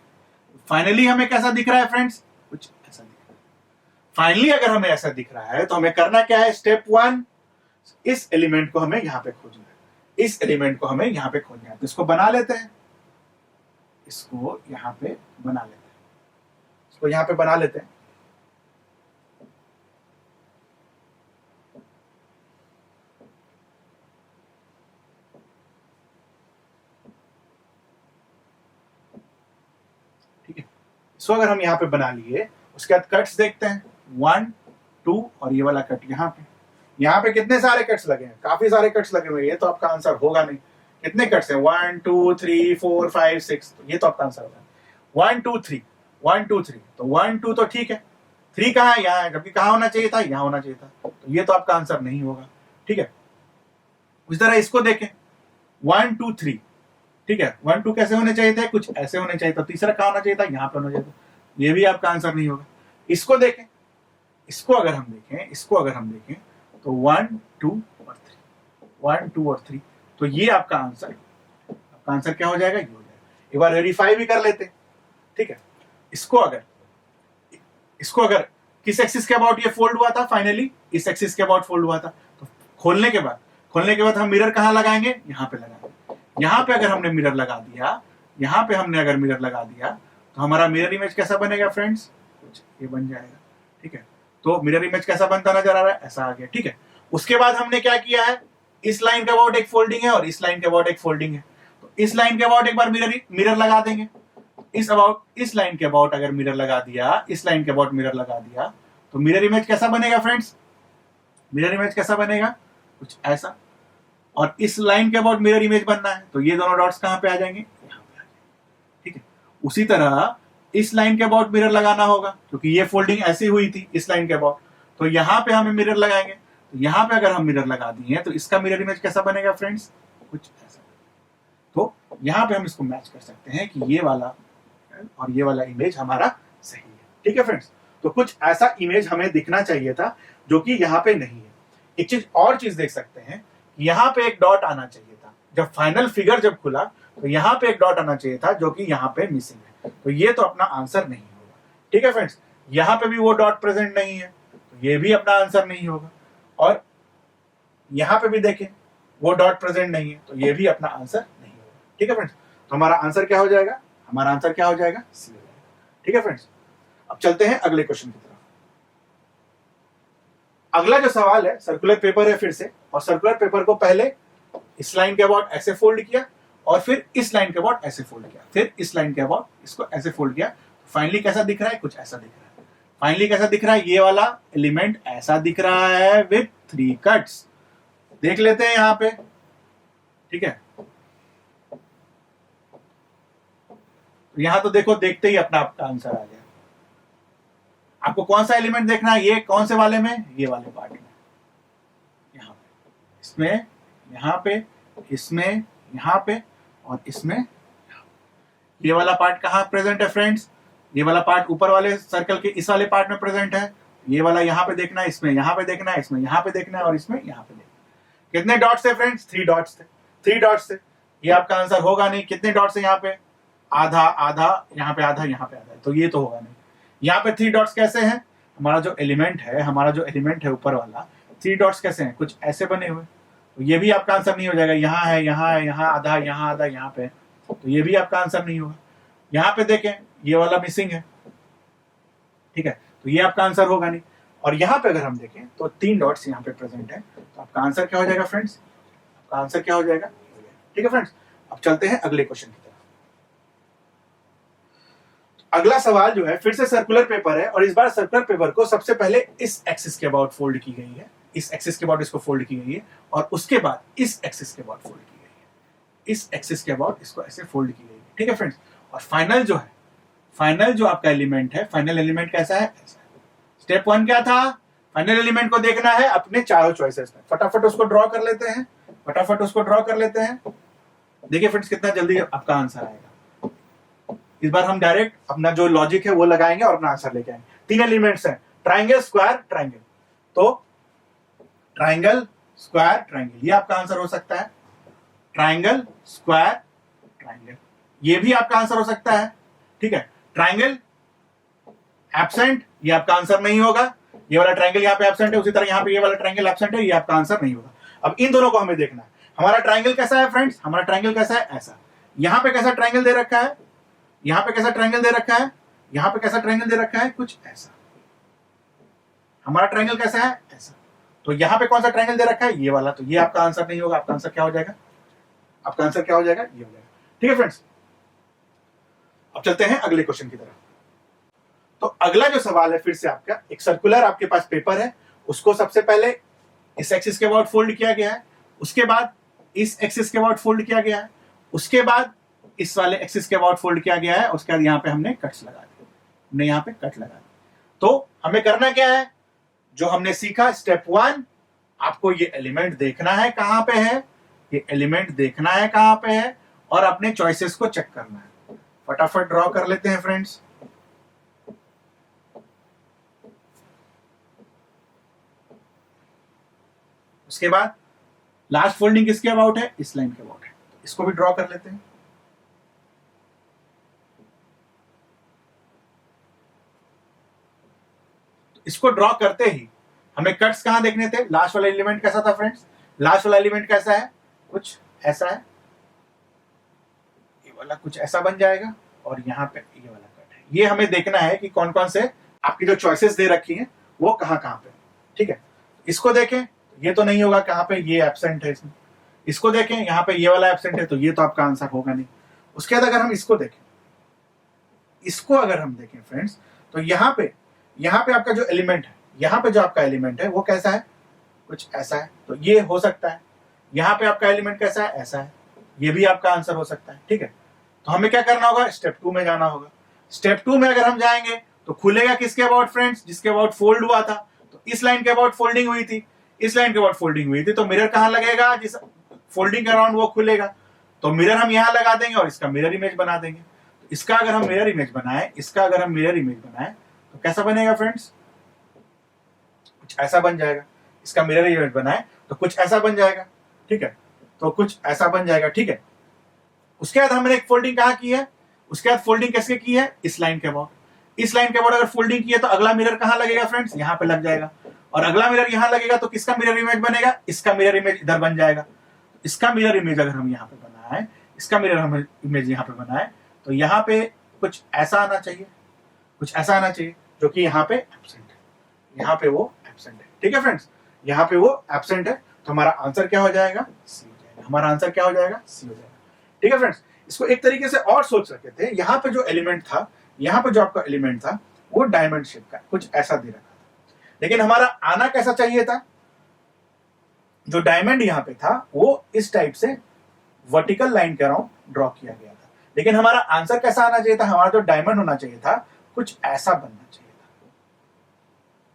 फाइनली हमें कैसा दिख रहा है फ्रेंड्स, कुछ ऐसा दिख रहा है। फाइनली अगर हमें ऐसा दिख रहा है तो हमें करना क्या है, स्टेप 1, इस एलिमेंट को हमें यहां पे खोजना है, इस एलिमेंट को हमें यहां पे खोजना है। तो इसको बना लेते हैं, इसको यहां पे बना लेते हैं, इसको यहां पे बना लेते हैं। ठीक है, इसको अगर हम यहां पे बना लिए, उसके बाद कट्स देखते हैं, 1 2 और ये वाला कट यहाँ पे। यहाँ पे कितने सारे कट्स लगे हैं, काफी सारे कट्स लगे हुए हैं, ये तो आपका आंसर होगा नहीं। कितने कट्स हैं, 1 2 3 4 5 6, तो ये तो आपका आंसर होगा 1 2 3 1 2 3। तो 1 2 तो ठीक है, 3 कहाँ है, यहाँ है, जबकि कहाँ होना चाहिए था, यहाँ होना चाहिए था। तो ये तो आपका आंसर नहीं होगा। ठीक है, उस तरह इसको देखें, 1 2 3, ठीक है, 1 2 कैसे होने चाहिए थे, कुछ ऐसे होने चाहिए था। तीसरा कहाँ होना चाहिए था, यहाँ पे होना चाहिए था। ये भी आपका आंसर नहीं होगा। इसको देखें, इसको अगर हम देखें, इसको अगर हम देखें तो 1 2 और 3, 1 2 और 3, तो ये आपका आंसर क्या हो जाएगा, ये हो जाएगा। एक बार वेरीफाई भी कर लेते। ठीक है, इसको अगर किस एक्सिस के अबाउट ये फोल्ड हुआ था, फाइनली इस एक्सिस के अबाउट फोल्ड हुआ था। तो खोलने के बाद हम मिरर कहाँ लगाएंगे, यहाँ पे लगाएंगे। यहाँ पे अगर हमने मिरर लगा दिया, यहाँ पे हमने अगर मिरर लगा दिया तो हमारा मिरर इमेज कैसा बनेगा फ्रेंड्स, कुछ ये बन जाएगा। ठीक है, तो मिरर इमेज कैसा बनता नजर आ रहा है, ऐसा आ गया। ठीक है, उसके बाद हमने क्या किया है, इस लाइन के अबाउट एक फोल्डिंग है और इस लाइन के अबाउट एक फोल्डिंग है। तो इस लाइन के अबाउट एक बार मिरर लगा देंगे, इस लाइन के अबाउट अगर मिरर लगा दिया, इस लाइन के अबाउट मिरर लगा दिया, तो मिरर इमेज कैसा बनेगा फ्रेंड्स, मिरर इमेज कैसा बनेगा, कुछ ऐसा। और इस लाइन के अबाउट मिरर इमेज बनना है, तो ये दोनों डॉट्स कहां पे आ जाएंगे, यहां पे आ जाएंगे। ठीक है, उसी तरह इस लाइन के अबाउट मिरर लगाना होगा, क्योंकि ये फोल्डिंग ऐसी हुई थी इस लाइन के अबाउट, तो यहां पे हमें मिरर लगाएंगे। तो यहां पे अगर हम मिरर लगा दिए तो इसका मिरर इमेज कैसा बनेगा फ्रेंड्स, कुछ ऐसा। तो यहां पे हम इसको मैच कर सकते हैं कि ये वाला और ये वाला इमेज हमारा सही है। ठीक है फ्रेंड्स, तो कुछ ऐसा इमेज हमें दिखना चाहिए था जो कि यहाँ पे नहीं है। एक और चीज देख सकते हैं, यहाँ पे एक डॉट आना चाहिए था, जब फाइनल फिगर जब खुला तो यहाँ पे एक डॉट आना चाहिए था, जो कि यहाँ पे मिसिंग है। तो ये तो अपना आंसर नहीं होगा। ठीक है फ्रेंड्स, यहाँ पे भी वो डॉट प्रेजेंट नहीं है, तो ये भी अपना आंसर नहीं होगा। और यहाँ पे भी देखें, वो डॉट प्रेजेंट नहीं है, तो ये भी अपना आंसर नहीं होगा। ठीक है फ्रेंड्स, तो हमारा आंसर क्या हो जाएगा, हमारा आंसर क्या हो जाएगा, सी हो जाएगा। ठीक है फ्रेंड्स, अब चलते हैं अगले क्वेश्चन की तरफ। अगला जो सवाल है सर्कुलर पेपर है फिर से, और सर्कुलर पेपर को पहले इस लाइन के अबाउट ऐसे फोल्ड किया और फिर इस लाइन के अबाउट ऐसे फोल्ड किया, फिर इस लाइन के अबाउट इसको ऐसे फोल्ड किया। फाइनली कैसा दिख रहा है? कुछ ऐसा दिख रहा है। फाइनली कैसा दिख रहा है? ये वाला एलिमेंट ऐसा दिख रहा है विथ 3 कट्स। देख लेते हैं यहां पे, ठीक है। यहां तो देखो, देखते ही अपना आपका आंसर आ गया। आपको कौन सा एलिमेंट देखना है? ये कौन से वाले में? ये वाले पार्ट में, यहां पे, इसमें, यहां पे, इसमें, यहां पे और इसमें। ये वाला पार्ट कहां प्रेजेंट है फ्रेंड्स? ये वाला पार्ट ऊपर वाले सर्कल के इस वाले पार्ट में प्रेजेंट है। ये वाला यहां पे देखना है, इसमें यहां पे देखना है, इसमें यहां पे देखना है और इसमें यहां पे देखना है। कितने डॉट्स थे फ्रेंड्स? 3 डॉट्स थे। 3 डॉट्स थे। ये आपका आंसर होगा नहीं। कितने डॉट्स है यहाँ पे? आधा आधा, यहाँ पे आधा, यहाँ पे आधा, तो ये तो होगा नहीं। यहाँ पे 3 डॉट्स कैसे हैं? हमारा जो एलिमेंट है ऊपर वाला, 3 डॉट्स कैसे हैं? कुछ ऐसे बने हुए, तो ये भी आपका आंसर नहीं हो जाएगा। यहाँ है, यहाँ है, यहाँ आधा, यहाँ आधा, यहाँ पे, तो ये भी आपका आंसर नहीं होगा। यहाँ पे देखें, ये वाला मिसिंग है, ठीक है, तो ये आपका आंसर होगा नहीं। और यहाँ पे अगर हम देखें तो 3 डॉट्स यहाँ पे प्रेजेंट है, तो आपका आंसर क्या हो जाएगा फ्रेंड्स? आपका आंसर क्या हो जाएगा? ठीक है फ्रेंड्स, अब चलते हैं अगले क्वेश्चन की तरफ। अगला सवाल जो है फिर से सर्कुलर पेपर है, और इस बार सर्कुलर पेपर को सबसे पहले इस एक्सिस के अबाउट फोल्ड की गई है, इस एक्सिस के अबाउट इसको फोल्ड की गई है, और उसके बाद इस एक्सिस के अबाउट फोल्ड की गई है, इस एक्सिस के अबाउट इसको ऐसे फोल्ड की गई है, ठीक है फ्रेंड्स। और फाइनल जो है, फाइनल जो आपका एलिमेंट है, फाइनल एलिमेंट कैसा है? ऐसा। स्टेप 1 क्या था? फाइनल एलिमेंट को देखना है अपने चारों चॉइसेस में। फटाफट उसको ड्रॉ कर लेते हैं, फटाफट उसको ड्रॉ कर लेते हैं। देखिए फ्रेंड्स कितना जल्दी आपका आंसर आएगा। इस बार हम डायरेक्ट अपना जो लॉजिक है वो लगाएंगे और अपना आंसर लेके आएंगे। 3 एलिमेंट्स हैं, ट्राइंगल, स्क्वायर, ट्राइंगल। तो ट्राइंगल, स्क्वायर, ट्राइंगल, ये आपका आंसर हो सकता है। ट्राइंगल, स्क्वायर, ट्राइंगल, ये भी आपका आंसर हो सकता है, ठीक है। ट्राइंगल एब्सेंट, ये आपका आंसर नहीं होगा। ये वाला ट्राइंगल यहाँ पे एब्सेंट है, उसी तरह यहाँ पे ये वाला ट्राइंगल एब्सेंट है, ये आपका आंसर नहीं होगा। अब इन दोनों को हमें देखना है। हमारा ट्राइंगल कैसा है फ्रेंड्स? हमारा ट्राइंगल कैसा है? ऐसा। यहाँ पे कैसा ट्राइंगल दे रखा है? यहाँ पे कैसा ट्राइंगल दे रखा है? यहाँ पे कैसा ट्राइंगल दे रखा है? कुछ ऐसा। हमारा ट्राइंगल कैसा है? ऐसा। तो यहाँ पे कौन सा ट्राइंगल दे रखा है? ये वाला। तो ये आपका आंसर नहीं होगा। आपका आंसर क्या हो जाएगा? आपका आंसर क्या हो जाएगा? ये हो जाएगा, ठीक है फ्रेंड्स। अब चलते हैं अगले क्वेश्चन की तरफ। तो अगला जो सवाल है फिर से आपका, एक सर्कुलर आपके पास पेपर है, उसको सबसे पहले इस एक्सिस के अबाउट फोल्ड किया गया है, उसके बाद इस एक्सिस के अबाउट फोल्ड किया गया है, उसके बाद इस वाले एक्सिस के अबाउट फोल्ड किया गया है, उसके बाद यहाँ पे हमने कट्स लगा दिए, हमने यहाँ पे कट लगा दिए। तो हमें करना क्या है? जो हमने सीखा स्टेप 1, आपको ये एलिमेंट देखना है कहां पे है, ये एलिमेंट देखना है कहां पे है, और अपने चॉइसेस को चेक करना है। फटाफट ड्रॉ कर लेते हैं फ्रेंड्स। उसके बाद लास्ट फोल्डिंग किसके अबाउट है? इस लाइन के अबाउट है, तो इसको भी ड्रॉ कर लेते हैं। तो इसको ड्रॉ करते ही हमें कट्स कहां देखने थे? लास्ट वाला एलिमेंट कैसा था फ्रेंड्स? लास्ट वाला एलिमेंट कैसा है? कुछ ऐसा है, ये वाला कुछ ऐसा बन जाएगा, और यहाँ पे ये वाला कट है। ये हमें देखना है कि कौन कौन से आपकी जो चॉइसेस दे रखी हैं वो कहां कहां पे, ठीक है। इसको देखें, ये तो नहीं होगा, कहां पे ये एब्सेंट है इसमें। इसको देखें, यहाँ पे ये वाला एब्सेंट है, तो ये तो आपका आंसर होगा नहीं। उसके बाद अगर हम इसको देखें, इसको अगर हम देखें फ्रेंड्स, तो यहाँ पे आपका जो एलिमेंट है, यहाँ पे जो आपका एलिमेंट है वो कैसा है? कुछ ऐसा है, तो ये हो सकता है। यहाँ पे आपका एलिमेंट कैसा है? ऐसा है, ये भी आपका आंसर हो सकता है, ठीक है। तो हमें क्या करना होगा? स्टेप 2 में जाना होगा। स्टेप 2 में अगर हम जाएंगे तो खुलेगा किसके अबाउट फ्रेंड्स? जिसके अबाउट फोल्ड हुआ था। तो इस लाइन के अबाउट फोल्डिंग हुई थी, इस लाइन के अबाउट फोल्डिंग हुई थी, तो मिरर कहां लगेगा? जिस फोल्डिंग के अराउंड वो खुलेगा, तो मिरर हम यहां लगा देंगे और इसका मिरर इमेज बना देंगे। तो इसका अगर हम मिरर इमेज बनाए, इसका अगर हम मिरर इमेज बनाए, तो कैसा बनेगा फ्रेंड्स? कुछ ऐसा बन जाएगा। इसका मिरर इमेज बनाए तो कुछ ऐसा बन जाएगा, ठीक है, तो कुछ ऐसा बन जाएगा, ठीक है। उसके बाद हमने एक फोल्डिंग कहां की है? उसके बाद फोल्डिंग कैसे की है? इस लाइन के अबाउट। इस लाइन के अबाउट अगर फोल्डिंग की है तो अगला मिरर कहां लगेगा फ्रेंड्स? यहां पे लग जाएगा, और अगला मिरर यहां लगेगा तो किसका मिरर इमेज बनेगा? इसका मिरर इमेज इधर बन जाएगा। इसका मिरर इमेज अगर हम यहाँ पे बनाए, इसका मिरर हम इमेज यहाँ पे बनाए, तो यहाँ पे कुछ ऐसा आना चाहिए, कुछ ऐसा आना चाहिए, जो कि यहाँ पे एब्सेंट है, यहाँ पे वो एब्सेंट है। ठीक है फ्रेंड्स, यहाँ पे वो एब्सेंट है, तो हमारा आंसर क्या हो जाएगा, सी हो जाएगा। हमारा आंसर क्या हो जाएगा, सी हो जाएगा। ठीक है फ्रेंड्स, इसको एक तरीके से और सोच सकते थे, यहाँ पे जो एलिमेंट था, यहाँ पे जो आपका एलिमेंट था वो डायमंड शेप का कुछ ऐसा दे रखा था, लेकिन हमारा आना कैसा चाहिए था, जो डायमंड यहाँ पे था वो इस टाइप से वर्टिकल लाइन के अराउंड ड्रॉ किया गया था, लेकिन हमारा आंसर कैसा आना चाहिए था, हमारा जो डायमंड होना चाहिए था कुछ ऐसा बनना चाहिए था,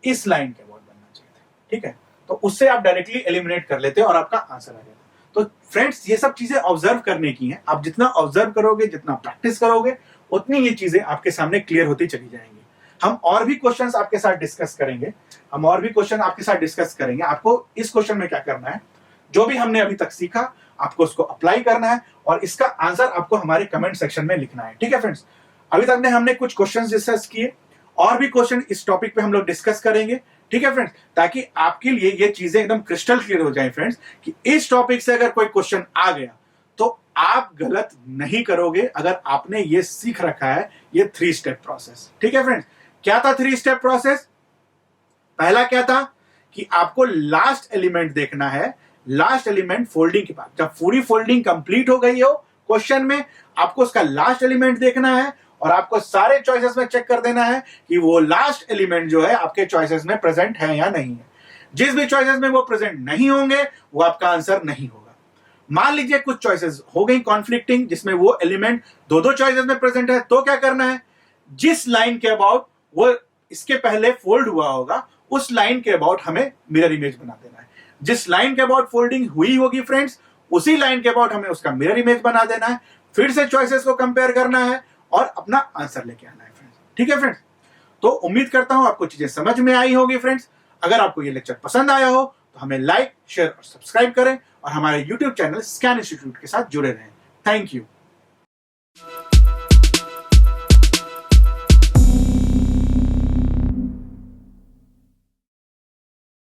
इस लाइन के अबाउट बनना चाहिए था। ठीक है, तो उससे आप डायरेक्टली एलिमिनेट कर लेते और आपका आंसर आ जाता। तो फ्रेंड्स, ये सब चीजें ऑब्जर्व करने की हैं। आप जितना ऑब्जर्व करोगे, जितना प्रैक्टिस करोगे, उतनी ये चीजें आपके सामने क्लियर होती चली जाएंगी। हम और भी क्वेश्चंस आपके साथ डिस्कस करेंगे, आपको इस क्वेश्चन में क्या करना है, जो भी हमने अभी तक सीखा आपको उसको अप्लाई करना है और इसका आंसर आपको हमारे कमेंट सेक्शन में लिखना है। ठीक है फ्रेंड्स, अभी तक हमने कुछ क्वेश्चंस डिस्कस किए, और भी क्वेश्चन इस टॉपिक पे हम लोग डिस्कस करेंगे। ठीक है फ्रेंड्स, ताकि आपके लिए ये चीजें एकदम क्रिस्टल क्लियर हो जाए फ्रेंड्स, कि इस टॉपिक से अगर कोई क्वेश्चन आ गया तो आप गलत नहीं करोगे, अगर आपने ये सीख रखा है, ये 3 स्टेप प्रोसेस। ठीक है फ्रेंड्स, क्या था 3 स्टेप प्रोसेस? पहला क्या था कि आपको लास्ट एलिमेंट देखना है, लास्ट एलिमेंट फोल्डिंग के बाद, जब पूरी फोल्डिंग कंप्लीट हो गई हो क्वेश्चन में, आपको उसका लास्ट एलिमेंट देखना है और आपको सारे चॉइसेस में चेक कर देना है कि वो लास्ट एलिमेंट जो है आपके चॉइसेस में प्रेजेंट है या नहीं है। जिस भी चॉइसेस में वो प्रेजेंट नहीं होंगे वो आपका आंसर नहीं होगा। मान लीजिए कुछ चॉइसेस हो गई कॉन्फ्लिक्टिंग, जिसमें वो एलिमेंट दो चॉइसेस में प्रेजेंट है, तो क्या करना है, जिस लाइन के अबाउट वो इसके पहले फोल्ड हुआ होगा उस लाइन के अबाउट हमें मिरर इमेज बना देना है। जिस लाइन के अबाउट फोल्डिंग हुई होगी फ्रेंड्स, उसी लाइन के अबाउट हमें उसका मिरर इमेज बना देना है, फिर से चॉइसेस को कंपेयर करना है और अपना आंसर लेके आना है फ्रेंड्स। ठीक है फ्रेंड्स, तो उम्मीद करता हूं आपको चीजें समझ में आई होगी फ्रेंड्स। अगर आपको ये लेक्चर पसंद आया हो तो हमें लाइक, शेयर और सब्सक्राइब करें और हमारे YouTube चैनल स्कैन इंस्टीट्यूट के साथ जुड़े रहें। Thank you.